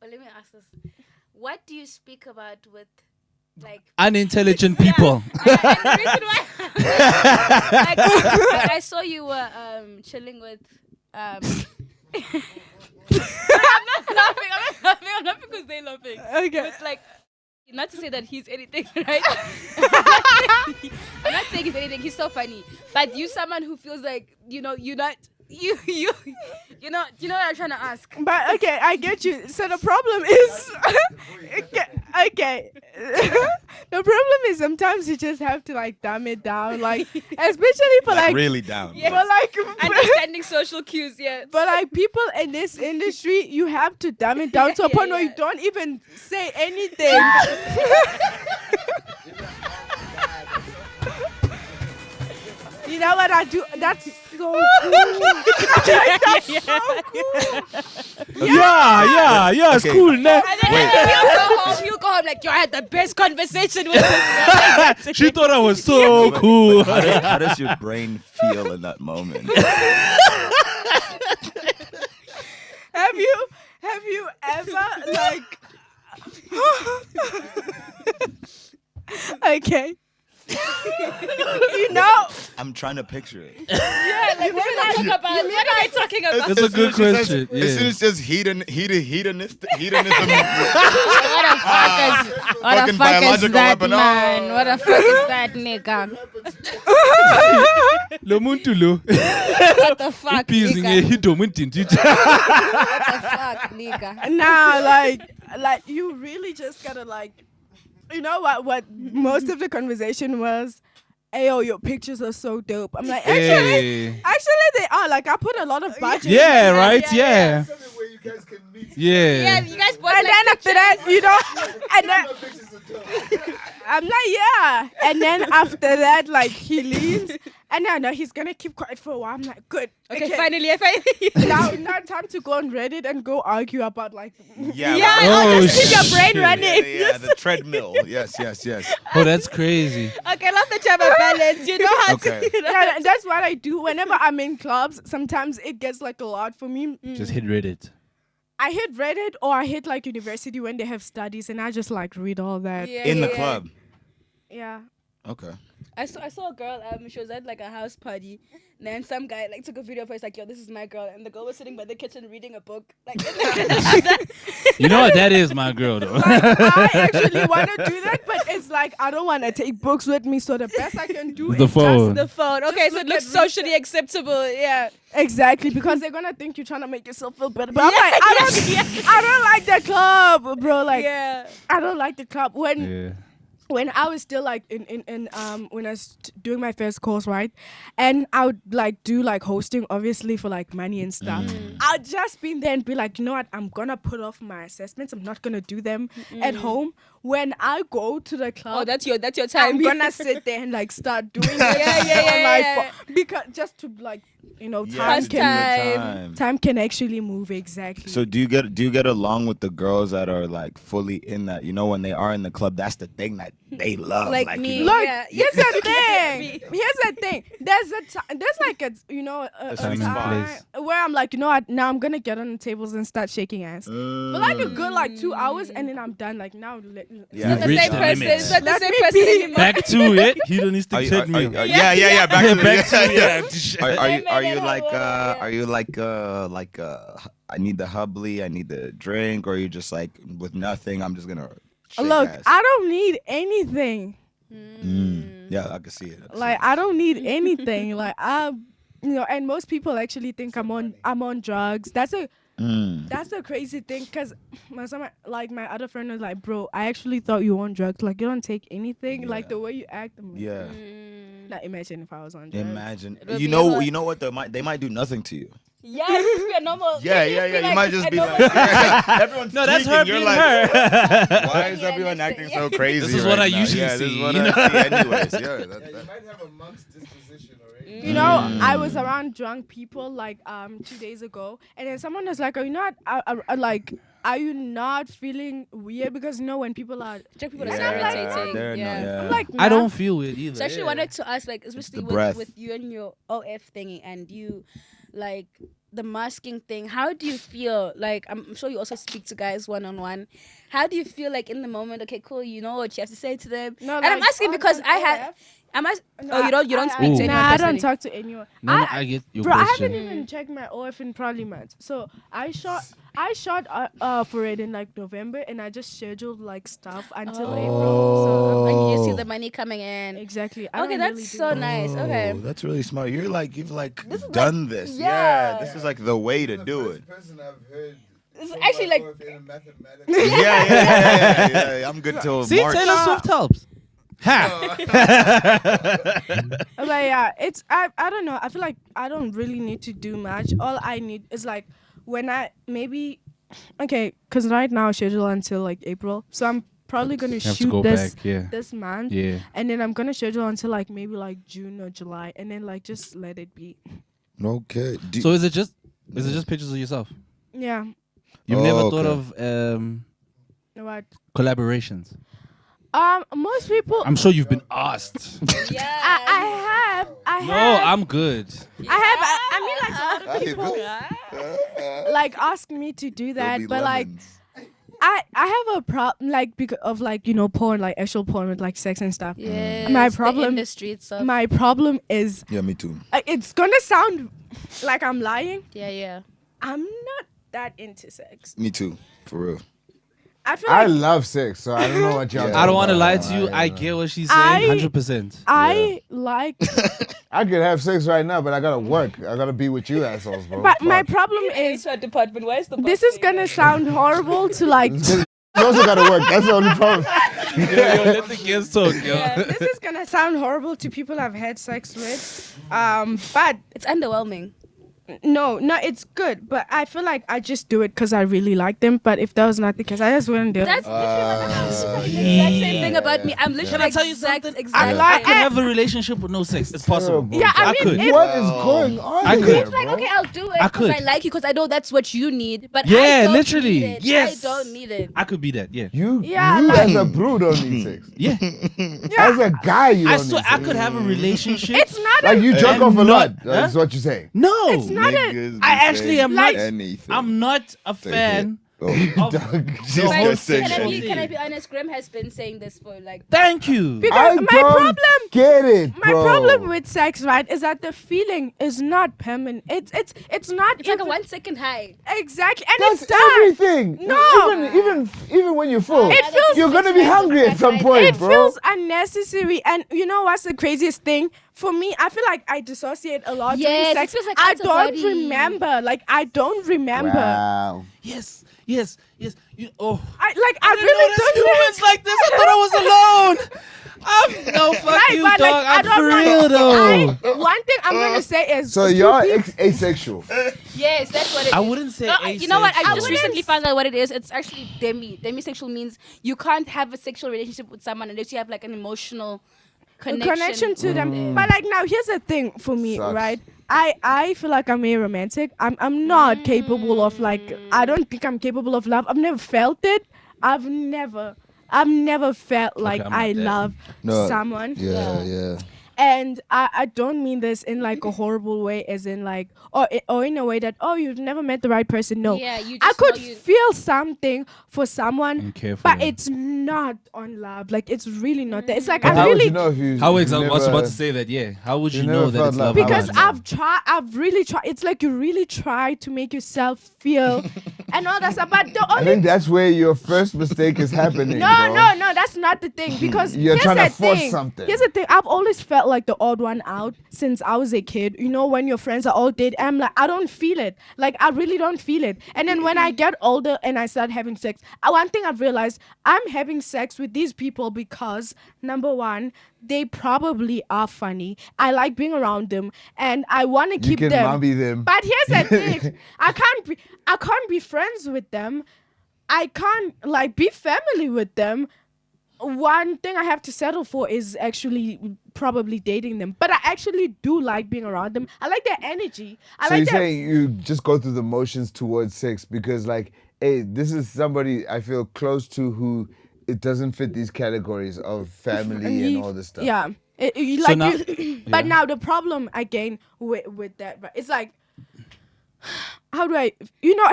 Well, let me ask this: what do you speak about with, like? Unintelligent people. And the reason why, like, I saw you were chilling with. I'm not laughing. I'm not because they're laughing. Okay. But like, not to say that he's anything, right? I'm not saying he's anything. He's so funny. But you, someone who feels like you're not. You know what I'm trying to ask. But okay, I get you. So the problem is, okay. The problem is sometimes you just have to like dumb it down, like especially for like really down. Yeah. for like Understanding social cues, yeah. but like people in this industry, you have to dumb it down to a point where you don't even say anything. You know what I do? That's so cool. That's so cool. Yeah, it's Okay. cool, nah. And then he'll go home like, yo, I had the best conversation with him. She thought I was so cool. How does your brain feel in that moment? Have you ever like okay. You know, I'm trying to picture it. Yeah, like, what am I talking about? That's a good question. As soon Yeah. as it says hedonism, What the fucking fuck is biological that, weapon. man? What the fuck is that, nigga? Lo muntu lo. What the fuck, Iphizi nigga? ngehido muntintitha. What the fuck, nigga? nah, like you really just gotta like, you know what most of the conversation was. Ayo, your pictures are so dope. I'm like, Hey. actually they are. Like I put a lot of budget. Yeah, right? Yeah. Something where you guys can meet. Yeah, Yeah. you guys both And like then after that, you know, and then My pictures are dope. I'm like, yeah. And then after that, like he leaves, and then he's gonna keep quiet for a while. I'm like, good. Okay, finally. Now time to go on Reddit and go argue about like. Yeah. Yeah, Oh, just keep your brain shit. running. Yeah, the treadmill. Yes. Oh, that's crazy. Okay, love that you have a balance. You know how Okay. to. Yeah, that's what I do whenever I'm in clubs. Sometimes it gets like a lot for me. Just hit Reddit. I hit Reddit or I hit like university when they have studies, and I just like read all that. Yeah, In the yeah. club. Yeah. Okay. I saw a girl. She was at like a house party. And then some guy like took a video of her. He's like, "Yo, this is my girl," and the girl was sitting by the kitchen reading a book. Like, You know what? That is my girl, though. I actually want to do that, but it's like I don't want to take books with me. So the best I can do The is phone. the phone. Okay, so look it looks at socially acceptable. Yeah. exactly because they're gonna think you're trying to make yourself feel better. But I'm like, I don't like the club, bro. Like, Yeah. I don't like the club when. Yeah. When I was still like in when I was doing my first course, right, and I would like do like hosting obviously for like money and stuff. I'd just be there and be like, you know what, I'm gonna put off my assessments. I'm not gonna do them at home. When I go to the club, Oh, that's your time. I'm gonna sit there and like start doing it. Yeah. Because just to like, you know, Yeah, time to do can the time. time can actually move exactly. So do you get along with the girls that are like fully in that? You know, when they are in the club, that's the thing that they love. Like me. You know, Look, Yeah. here's the thing. Here's the thing. There's like a you know a time and time place. where I'm like, you know what? Now I'm gonna get on the tables and start shaking ass. For like a good like 2 hours, and then I'm done. Like now, Yeah. The Reach same the person. limits. It's not the Let same me person be. anymore. Back to it. Hedonistic treadmill. Yeah. Back to Back to it. it. Are you like I need the hubbly, I need the drink, or are you just like with nothing? I'm just gonna shake look, ass? I don't need anything. Yeah, I can see it. Like I don't need anything. Like you know, and most people actually think I'm on drugs. That's a crazy thing because my other friend was like, bro, I actually thought you were on drugs. Like you don't take anything. Like the way you act. I'm like, Yeah. Now imagine if I was on drugs. Imagine. It'll You be know. hard. You know what? They might do nothing to you. Yeah, it's just be a normal. Yeah. You might just be like, everyone's No, that's tweaking. her You're being like, her. why is everyone acting so crazy? This is what right I now? usually Yeah, this see, is what you I know? see anyways. Yeah. Yeah, you might have a monk's disposition already. You know, I was around drunk people like 2 days ago, and then someone was like, "Oh, you know what? I like, are you not feeling weird?" Because you know when people are Drunk people are Yeah, so like- irritating. they're Yeah. not- I'm like, I nah. don't feel it either. So I actually wanted to ask, like, especially The breath. with you and your OF thingy and you, like, the masking thing. How do you feel? Like, I'm sure you also speak to guys one-on-one. How do you feel, like, in the moment? Okay, cool. You know what you have to say to them. No, and I'm like, asking on- because on I had. OF? Oh, you don't I- speak to anyone Nah, I don't personally? talk to anyone. No, I get your Bro, I question. haven't even checked my OF in probably months. So I shot for it in like November, and I just scheduled like stuff until April. So And you just see the money coming in. exactly. I Okay, don't that's really do so that. nice. Okay. Oh, that's really smart. You've is done this. yeah. This is like the way to do it. First person I've heard. It's pull actually my like. off in a mathematics. Yeah. I'm good till See, March. Taylor Swift helps. Ha! But yeah, I don't know. I feel like I don't really need to do much. All I need is like when I maybe okay, because right now schedule until like April, so I'm probably gonna Have to shoot go this back, yeah. this month. Yeah. And then I'm gonna schedule until like maybe like June or July, and then like just let it be. Okay. So is it just pictures of yourself? Yeah. You've Oh, never okay. thought of What? collaborations? Most people. I'm sure you've been asked. Yeah. I No, have. I'm good. I mean, like a lot of people like ask me to do that, but like I have a problem like because of like porn, like actual porn with like sex and stuff. Yeah. My The problem- industry itself. My problem is Yeah, me too. it's gonna sound like I'm lying. Yeah. I'm not that into sex. Me too. For real. I feel I like love sex, so I don't know what y'all. Yeah. I don't want to lie talking to you. about. I get what she's saying, 100%. I like, I could have sex right now, but I gotta work. I gotta be with you assholes, bro. but my Fuck. problem is department. Why is the this is gonna sound horrible to like. You also gotta work. That's the only problem. Let the kids talk, yo. This is gonna sound horrible to people I've had sex with, but It's underwhelming. no, it's good. But I feel like I just do it because I really like them. But if that was not the case, I just wouldn't do it. That's literally the exact same thing about me. I'm literally Can I tell you exact, something? exact. I could have a relationship with no sex. It's possible. Terrible. Yeah, I mean, could. if- What is going on I could. here, It's like, bro? okay, I'll do it I because could. I like you because I know that's what you need. But Yeah, I don't literally. Need it. Yes. I don't need it. I could be that, yeah. You Yeah, you like- as a brood don't need sex. Yeah. As a guy, you I don't swear need I sex. could have a relationship. It's not Like a, you jerk And off a not- lot. Huh? That's what you're saying. No. It's not a. Niggas I be actually saying am not. anything I'm not a to fan hit. Oh. of the whole Just saying sexual that. Can I thing. be honest? Grimm has been saying this for like. Thank you. Because I my don't problem. get it, My bro. problem with sex, right, is that the feeling is not permanent. It's not It's like a even- 1 second high. exactly, and That's it's done. everything. No. Even when you're full, It feels- you're gonna be hungry at some point, It bro. feels unnecessary, and you know what's the craziest thing? For me, I feel like I dissociate a lot Yes, during it sex. feels like I out of don't body. remember. Like I don't remember. Wow. Yes. You, I I didn't really know there's don't. humans like this. I thought I was alone. I'm no fuck Right, you, but, dog. like, I I'm don't for like- real though. One thing I'm gonna say is So two you're people- asexual. Yes, that's what it is. I wouldn't say No, you know what? I asexual. just recently found out what it is. It's actually demisexual means you can't have a sexual relationship with someone unless you have like an emotional connection. to them. But like now, here's the thing for me, Sucks. right? I feel like I'm a romantic. I'm not capable of like. I don't think I'm capable of love. I've never felt it. I've never felt like I'm I not that. love No. someone. Yeah. And I don't mean this in like a horrible way, as in like or in a way that you've never met the right person. No, Yeah, you I just could know you- feel something for someone, And care for but them. it's not on love. Like it's really not there. It's like But I how would really you know if you? How if is you I was never- about to say that? Yeah. How would you you never know that felt it's love? love? because How I've really tried. It's like you really try to make yourself feel and all that stuff. But the I only think that's where your first mistake is happening. no, bro. that's not the thing. Because You're here's trying to the force thing. something. Here's the thing. I've always felt like the odd one out since I was a kid. You know, when your friends are all dead, I'm like, I don't feel it. Like I really don't feel it. And then when I get older and I start having sex, one thing I've realized, I'm having sex with these people because number one, they probably are funny. I like being around them, and I want to You keep can them. mommy them. But here's the thing: I can't be friends with them. I can't like be family with them. One thing I have to settle for is actually probably dating them. But I actually do like being around them. I like their energy. I So like you're their saying you just go through the motions towards sex because, like, hey, this is somebody I feel close to who it doesn't fit these categories of family and all this stuff. Yeah. So now- But now the problem again with that, right, it's like, how do I,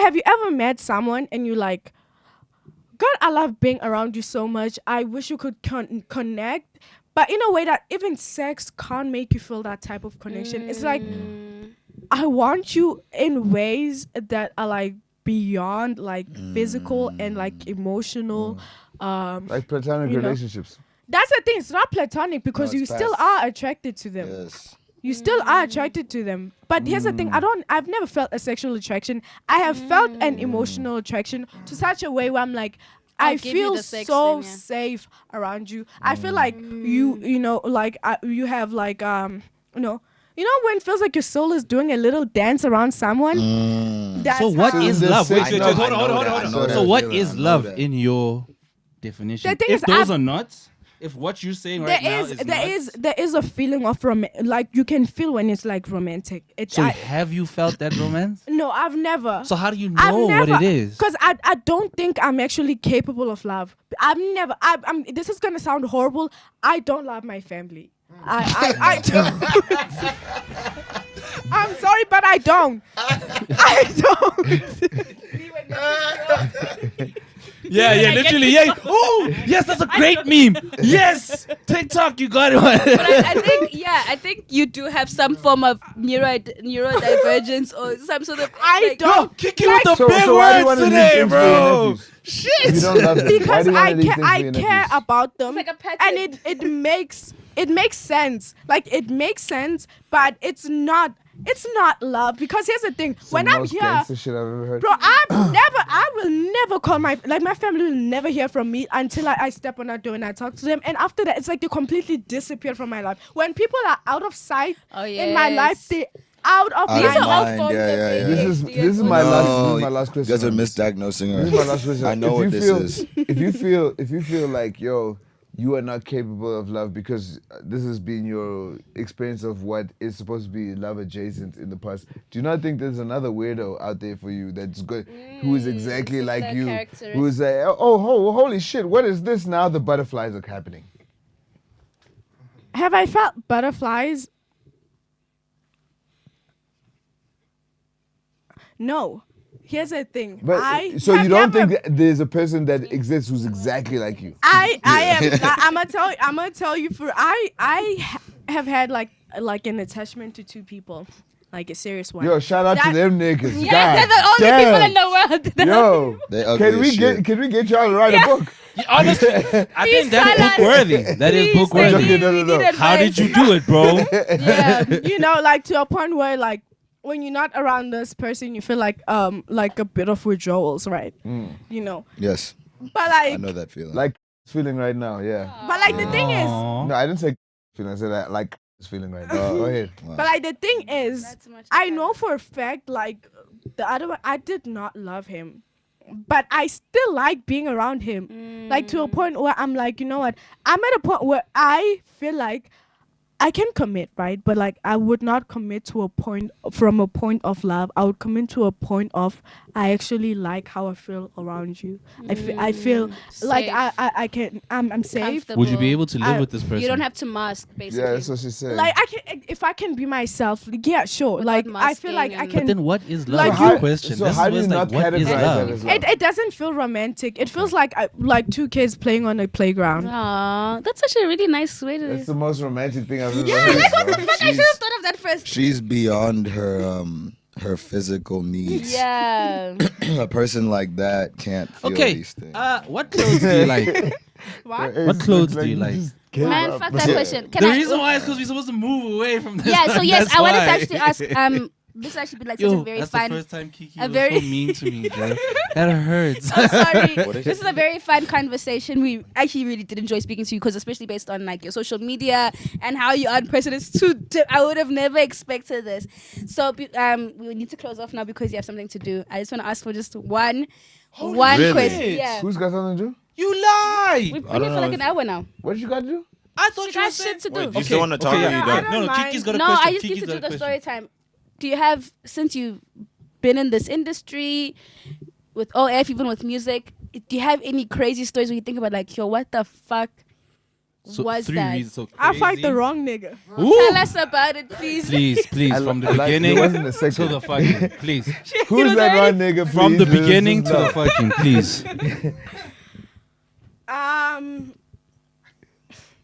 have you ever met someone and you like, God, I love being around you so much. I wish you could connect, but in a way that even sex can't make you feel that type of connection. It's like, I want you in ways that are like beyond like physical and like emotional. Like platonic You know. relationships. That's the thing. It's not platonic because No, you it's still past. are attracted to them. Yes. You still are attracted to them. But here's the thing. I've never felt a sexual attraction. I have felt an emotional attraction to such a way where I'm like, I give you feel the sex so then, yeah. safe around you. I feel like you have like, when it feels like your soul is doing a little dance around someone. That's So what how- is the love? Wait, sex- hold I on. know So that what feeling, is I know love that. in your definition. The thing If is, those are nuts, if what you're saying right now is there is a feeling of like you can feel when it's like romantic. So have you felt that romance? No, I've never. So how do you know what it is? Because I don't think I'm actually capable of love. I've never. This is gonna sound horrible. I don't love my family. I don't. I'm sorry, but I don't. I don't. Yeah, literally, yeah. Oh, yes, that's a great meme. Yes, TikTok, you got it. But I think you do have some form of neurodivergence or some sort of. I don't. Yo, Kiki with the big why do you words wanna leave today, things for bro. your nephews? If you Shit. don't love them, why Because do you wanna leave things for I your care nephews? about them, It's like a pattern. and it makes sense. Like it makes sense, but it's not love. Because here's the thing: It's when the I'm most here, gangster shit I've ever heard. bro, I will never call my family will never hear from me until I step on that door and I talk to them. And after that, it's like they completely disappear from my life. When people are out of sight in my life, yes. they out of Out my of life. mind. Yeah. This is my last question. You guys are on this. misdiagnosing This is my last question. her. I know what this is. If you feel like you are not capable of love because this has been your experience of what is supposed to be love adjacent in the past, do you not think there's another weirdo out there for you that's good, who is exactly like similar you, characteristics. who is like, holy shit, what is this now? The butterflies are happening. Have I felt butterflies? No. Here's the thing. But so you don't think that there's a person that exists who's exactly like you? I'm gonna tell you I have had like an attachment to two people, like a serious one. Yo, shout out to That- them niggas. Yeah, they're the God only damn. people in the world. Yo, They ugly as shit. can we get y'all to write a book? Honestly, I think that's silent. book worthy. That is book like, worthy. no. How did you do it, bro? Yeah. You know, like to a point where like when you're not around this person, you feel like a bit of withdrawals, right? You know, Yes, but I like, know that feeling. Like feeling right now, yeah. but like the thing is, Aw. No, I didn't say feeling. I said that like feeling right now. Go ahead. Wow. but like the thing is, That's much I better. know for a fact like the other one, I did not love him, but I still like being around him. Like to a point where I'm like, you know what? I'm at a point where I feel like I can commit, right? But like I would not commit to a point from a point of love. I would commit to a point of I actually like how I feel around you. I feel like Safe. I can I'm safe. Would you be able to live I- with this person? You don't have to mask, basically. Yeah, that's what she said. Like I can if I can be myself. Yeah, sure. Like I feel like I masking But can. then what is love? Like That's you- the question. So This how do was you like, not what is categorize that love? as love? It doesn't feel romantic. It feels like two kids playing on a playground. Aw, that's such a really nice way to. That's the most romantic thing I've ever Yeah, heard. like what the bro. fuck? I should have thought of that first. She's beyond her physical needs. Yeah. A person like that can't feel Okay, these things. what clothes do you like? What? clothes do you like? just gave Man, up. fuck that question. Can The I? reason why is because we're supposed to move away from this. Yeah. So yes, That's I wanted to why. actually ask. This actually be like such Yo, a very that's fun. the first time Kiki a was very- so mean to me, Jeff. That hurts. I'm sorry. What is This is a very fun conversation. We actually really did enjoy speaking to you because, especially based on like your social media and how you are in person, it's too. I would have never expected this. So we need to close off now because you have something to do. I just want to ask for just one Really? question. Yeah. Who's got something to do? You lie. We've been here for like an hour now. What you got to do? I thought She you were got shit to do. Wait, you still want to talk or yeah. you I done? don't No, Kiki's got a No, question. I just Kiki's need to got do a the question. story time. Do you have, since you've been in this industry with OF, even with music, do you have any crazy stories where you think about like, yo, what the fuck So was three that? reasons. So I fight crazy. the wrong nigga. Ooh. Tell us about it, please. Please, from the beginning It wasn't the to second. the fucking, please. Who's that one nigga? From the please? beginning to This the is love. fucking, please.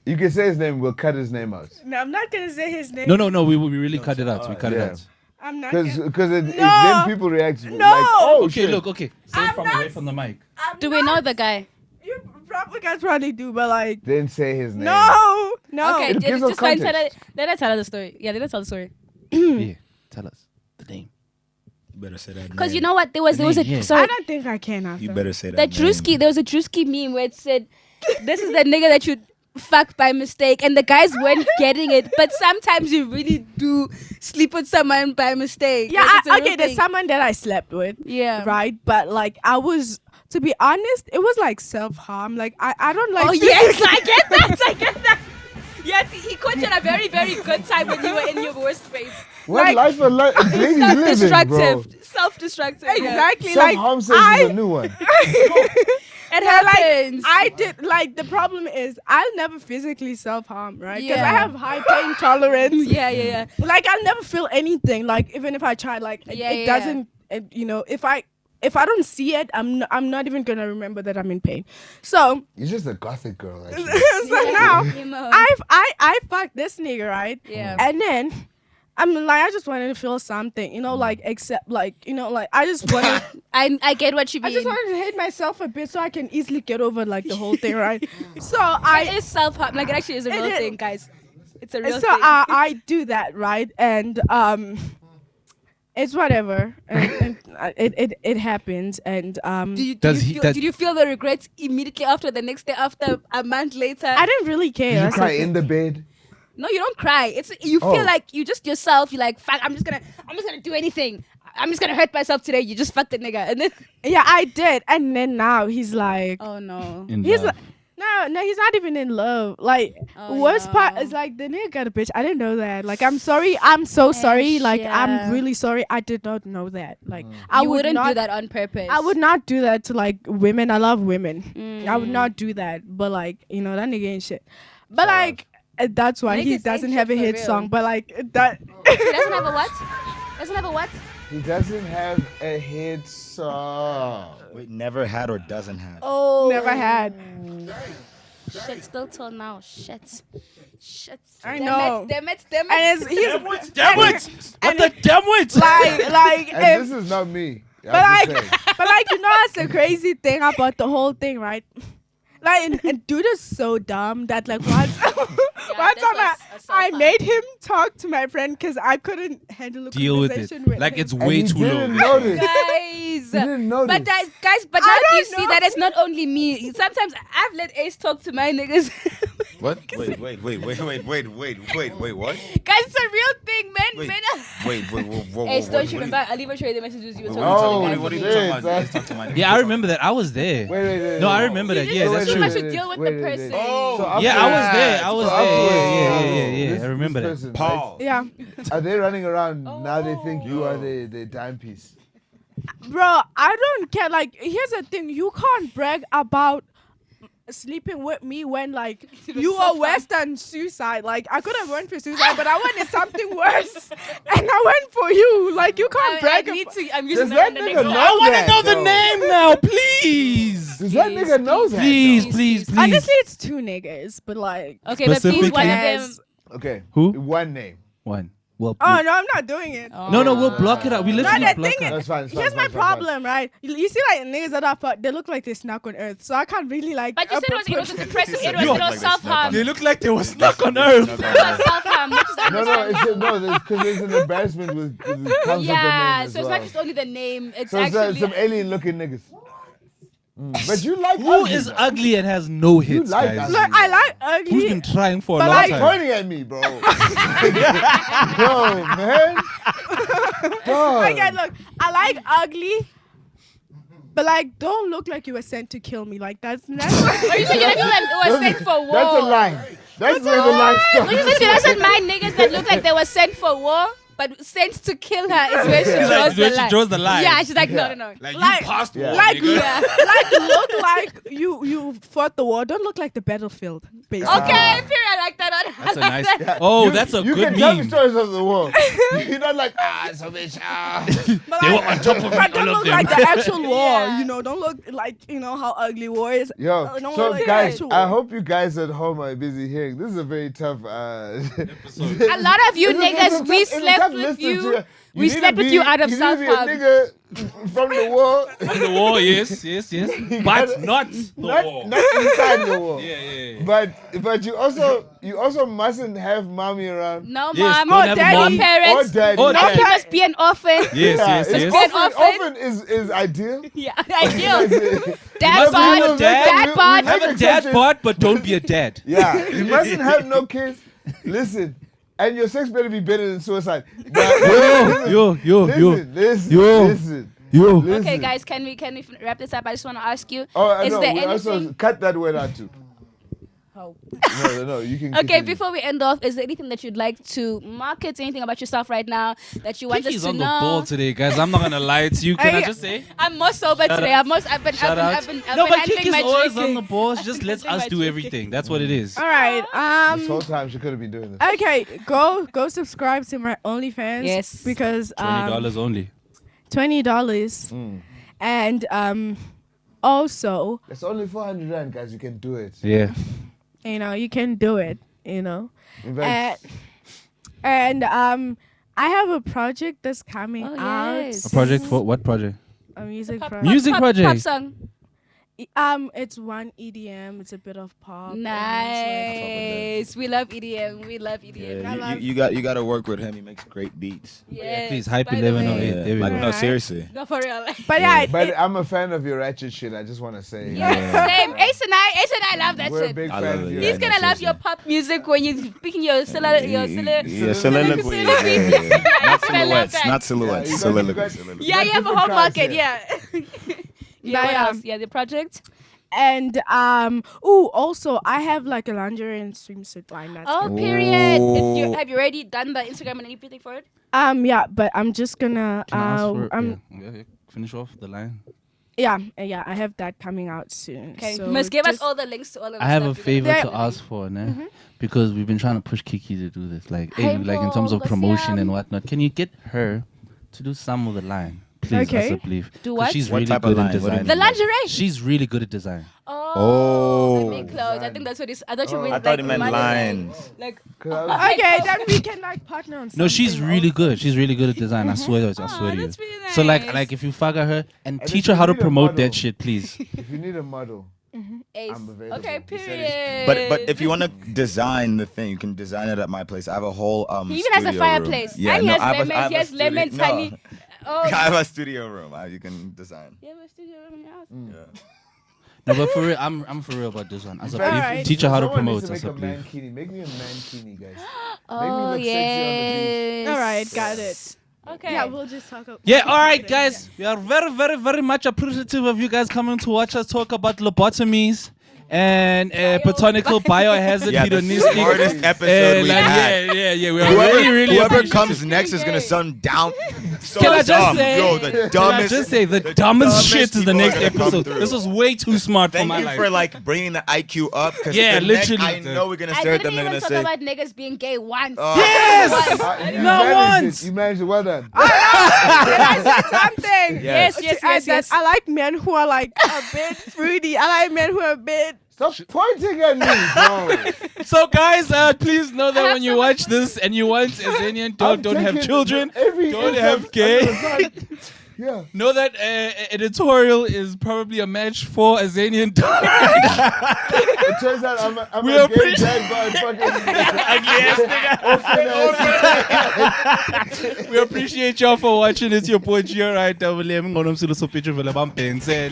You can say his name. We'll cut his name out. No, I'm not gonna say his name. No, we really cut it out. We cut it Yeah. out. I'm not. Because then No. people react like, No. oh Okay, shit. look, okay. Say it I'm from not- away from the mic. Do we know the guy? You probably guys probably do, but like, Then say his name. no. Okay, It gives us just fine. context. Let us tell her the story. Yeah, let us tell the story. Yeah, tell us the name. You better say that. Because name. you know what? There was a Yeah. I sorry. don't think I can. After. You better say that. That name. Drewski, there was a Drewski meme where it said, "This is the nigga that you fuck by mistake," and the guys weren't getting it. But sometimes you really do sleep with someone by mistake. Yeah, Like, it's a real okay. There's thing. someone that I slept with. Yeah. Right, but like I was to be honest, it was like self-harm. Like I don't like. Oh yes, I get that. I get that. Yes, he caught you at a very, very good time when you were in your worst phase. What life a ladies living, bro? Self-destructive. Self-destructive. Exactly. Like Self-harm sex is a new one. It happens. I did like the problem is I'll never physically self-harm, right? Because I Yeah. have high pain tolerance. yeah. Like I'll never feel anything. Like even if I try, like it doesn't. You know, if I don't see it, I'm not even gonna remember that I'm in pain. So You're just a gothic girl, actually. so now Emo. I fucked this nigga, right? Yeah. And then I'm like, I just wanted to feel something, you know, like except like, you know, like I just wanted I get what you mean. I just wanted to hate myself a bit so I can easily get over like the whole thing, right? So it is self-harm. Like it actually is a It real is. thing, guys. It's a real so thing. I do that, right? And it's whatever, and it happens, and Did you feel the regrets immediately after the next day, after a month later? I didn't really care. Did you That's the cry thing. in the bed? No, you don't cry. It's you Oh. feel like you just yourself. You're like, fuck. I'm just gonna do anything. I'm just gonna hurt myself today. You just fucked the nigga, and then Yeah, I did, and then now he's like, oh no. he's like. No, he's not even in love. Like, worst part is like the nigga got a bitch. I didn't know that. Like, I'm sorry. I'm so sorry. Like, yeah. I'm really sorry. I did not know that. Like, I I would wouldn't not do that on purpose. I would not do that to like women. I love women. I Mm. would not do that. But like, you know, that nigga ain't shit. But like, that's why he Niggas doesn't ain't have a shit for hit real. song. But like that. He doesn't have a what? Doesn't have a what? He doesn't have a hit song. Wait, never had or doesn't have. Oh, Never had. Shit, still till now. Shit. I know. Damn it. And it's, he's What the damn wits? like And if, this is not me. but like you know that's the crazy thing about the whole thing, right? Like and dude is so dumb that like one this time was a I self-harm. made him talk to my friend because I couldn't handle a Deal with conversation it. with Like him. it's And way he too didn't low. notice. Guys. He didn't notice. But guys, but now I you don't see know. that it's not only me. Sometimes I've let Ace talk to my niggas. What? Wait, what? Guys, it's a real thing, man. Wait, Men whoa. Ace, don't you what remember? I'll even show you the messages you were What talking are to you the Oh, talking guys. about? shit, Let's talk to my Yeah, I remember that. I was there. Wait. No, I remember that. You Yeah, just that's too true. much to deal with the person. Oh, Yeah, I was there. I was So there. Yeah. this- I remember this that. person, right? Paul. Yeah, Are they running around now? They think you Yo. are the timepiece. bro, I don't care. Like, here's the thing: you can't brag about sleeping with me when like you are worse than suicide. Like, I could have went for suicide, but I wanted something worse, and I went for you. Like, you can't brag. I'm using Does that the next nigga one. know I want to that, know the though? name now, please. Does that nigga know that? Please. Honestly, it's two niggas, but like, Okay, but please, one of them. Yes. though? Okay. Who? One name. One. Well, Oh no, I'm not doing it. no, we'll block it out. We No, literally the block thing it out. That's fine. it's fine, Here's it's my fine, it's fine. problem, right? You see, like niggas that are fucked, they look like they snuck on Earth, so I can't really like. But you said it was a depressive. It Yo. was Like they self-harm. They look like they were stuck on Earth. It was self-harm, which is No, understandable. because there's an embarrassment with comes with the name Yeah, as so it's well. not just only the name. It's So it's actually some alien-looking niggas. But you like Who ugly, is though. ugly and has no hits, like guys? ugly. Look, I like Who's ugly. been trying for a But long like- time? Pointing at me, bro. Yo, man. Dog. Okay, look, I like ugly, but like, don't look like you were sent to kill me. Like that's Or you said you didn't feel like it was sent for war. That's a line. That's where the line Or you stops. said she doesn't mind niggas that look like they were sent for war, but sent to kill her is where she She's draws like, the where she line. draws the line. Yeah, she's like, no. Like, Like- you passed Yeah. war, like, nigga. Yeah. like look like you fought the war. Don't look like the battlefield, basically. Okay, period. I like that. That's a nice. Oh, that's a You good can tell me meme. stories of the war. You're not like, it's a bitch. But They like, were on top of it, but don't all of look them. like the actual war. Yeah. You know, don't look like how ugly war is. Yo, Don't so look like the guys, actual I war. hope you guys at home are busy hearing. This is a very tough. A lot of you niggas, we slept with you. We slept with you out of You need to be a self-harm. nigga from the war, The war, yes. But not the war. not inside the war. Yeah. But you also mustn't have mommy around. No, Yes, mom, don't or have daddy, mom. Or parents. daddy. Or And daddy. he must be an orphan. Yes. An Orphan is ideal. Yeah, ideal. Dad must bod, have a dad. dad bod. Have a dad bod, but don't be a dad. Yeah, you mustn't have no kids. Listen, and your sex better be better than suicide. Yo. Listen. Yo. Yo. Okay, Listen. guys, can we wrap this up? I just want to ask you. Oh, is no, there we also anything? cut that word out too. How? No, you can. Okay, continue. before we end off, is there anything that you'd like to market? Anything about yourself right now that you want Kiki's us to on the know? ball today, guys. I'm not gonna lie to you. Can I Hey, just say? I'm more sober today. up. I've been Shout out. handling No, but my Kiki's always on the drinking. ball. She just lets handling us my do drinking. everything. That's what it is. All right. This whole time she could have been doing this. Okay, go subscribe to my OnlyFans. Yes. Because $20 only. $20. And also, It's only 400 rand, guys. You can do it. Yeah. you can do it. In fact, And I have a project that's coming Oh, out. yes. A project for what project? A music Pop- project. Music pop project. song. It's one EDM. It's a bit of pop. and Nice. We love EDM. We love EDM. Yeah, you got to work with him. He makes great beats. Yes, Please, hype by the 1108. way. There we Like, go. no, seriously. No, for real. But yeah, but I'm a fan of your ratchet shit. I just want to say. Same. Ace and I love that We're a shit. big I fan love of it. your He's Yeah, gonna no, love your seriously. pop music when you're speaking your soliloquy. Yeah, soliloquy. soliloquy. Yeah. Not I love silhouettes. that. Not silhouettes. Yeah, you Soliloquy. got- Soliloquy. Yeah, you have a different whole crowds market. here. Yeah. Yeah. What Yeah. else? Yeah, the project. and also I have like a lingerie and swimsuit line. That's Oh, coming. period. Oh. Have you already done the Instagram and anything for it? Yeah, but I'm just gonna Can I ask for, I'm yeah, finish off the line. yeah, I have that coming out soon. Okay. So Must give us just- all the links to all of the I have a stuff you're favor gonna to do. ask for, ne? Because we've been trying to push Kiki to do this. Like, hey, Hey, like in terms of bro, promotion and Gosiam. whatnot. Can you get her to do some of the line? Please, Okay. I believe. Do 'Cause what? She's What really type of good in line? What do you design. The lingerie. She's really good at design. Oh, let me Oh. close. I think that's what it's. I thought you meant I thought he meant money. lines. Like, Cause I was- Okay, then we can like partner on something. No, she's really also. good. She's really good at design. I swear to you. I swear to you. that's really So nice. like if you figure her and And teach if her how you to need a promote model. that shit, please. If you need a model, Ace. I'm available. Okay, He said period. But if you want to design the thing, you can design it at my place. I have a whole He even has a studio fireplace. room. Yeah, And he no, has I have a- I lemons. have He a has studio- lemons, no. honey. Oh, I have a studio room. You can design. you have a studio room in your house? Yeah. No, but for real, I'm for real about this one. As a Alright. belief, teach her how to Someone promote. needs to As make a a belief. mankini. Make me a mankini, guys. Oh, look sexy on the yes. All right, got it. Okay. Yeah, we'll just talk about Yeah, all right, guys. We are very, very, very much appreciative of you guys coming to watch us talk about lobotomies and botanical biohazard Yeah, the hedonistic. smartest episode we had. Yeah. We are really, really Whoever appreciative. comes next is gonna sound down. So Can I just dumb. say- Yo, the Can I dumbest. just say the dumbest shit is the people next are gonna come episode. through. This was way too smart for Thank my you life. for like bringing the IQ up. 'Cause Yeah, the next, literally. I know we're gonna I stare at didn't them. They're even gonna talk say, about niggas being gay once. Yes! You No managed once. it. You managed it. Well done. Can I say something? Yes, yes. I like men who are like a bit fruity. I like men who are a bit. Stop pointing at me, bro. So, guys, please know that have when you so watch this and you want Azanian Doll, I'm don't have taking children, every don't insult have gay. under the sun. Yeah. Know that editorial is probably a match for Azanian Doll. It turns out I'm We a are gay pretty- dad, but fucking We appreciate y'all for watching. It's your boy Kiara and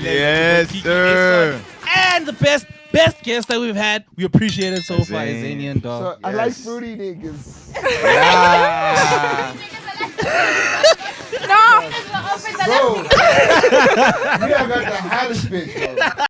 yes, sir. And the best guest that we've had. We appreciate it so far, Azanian Doll. So I like fruity niggas. Yeah. Bro, we got the hottest bitch, bro.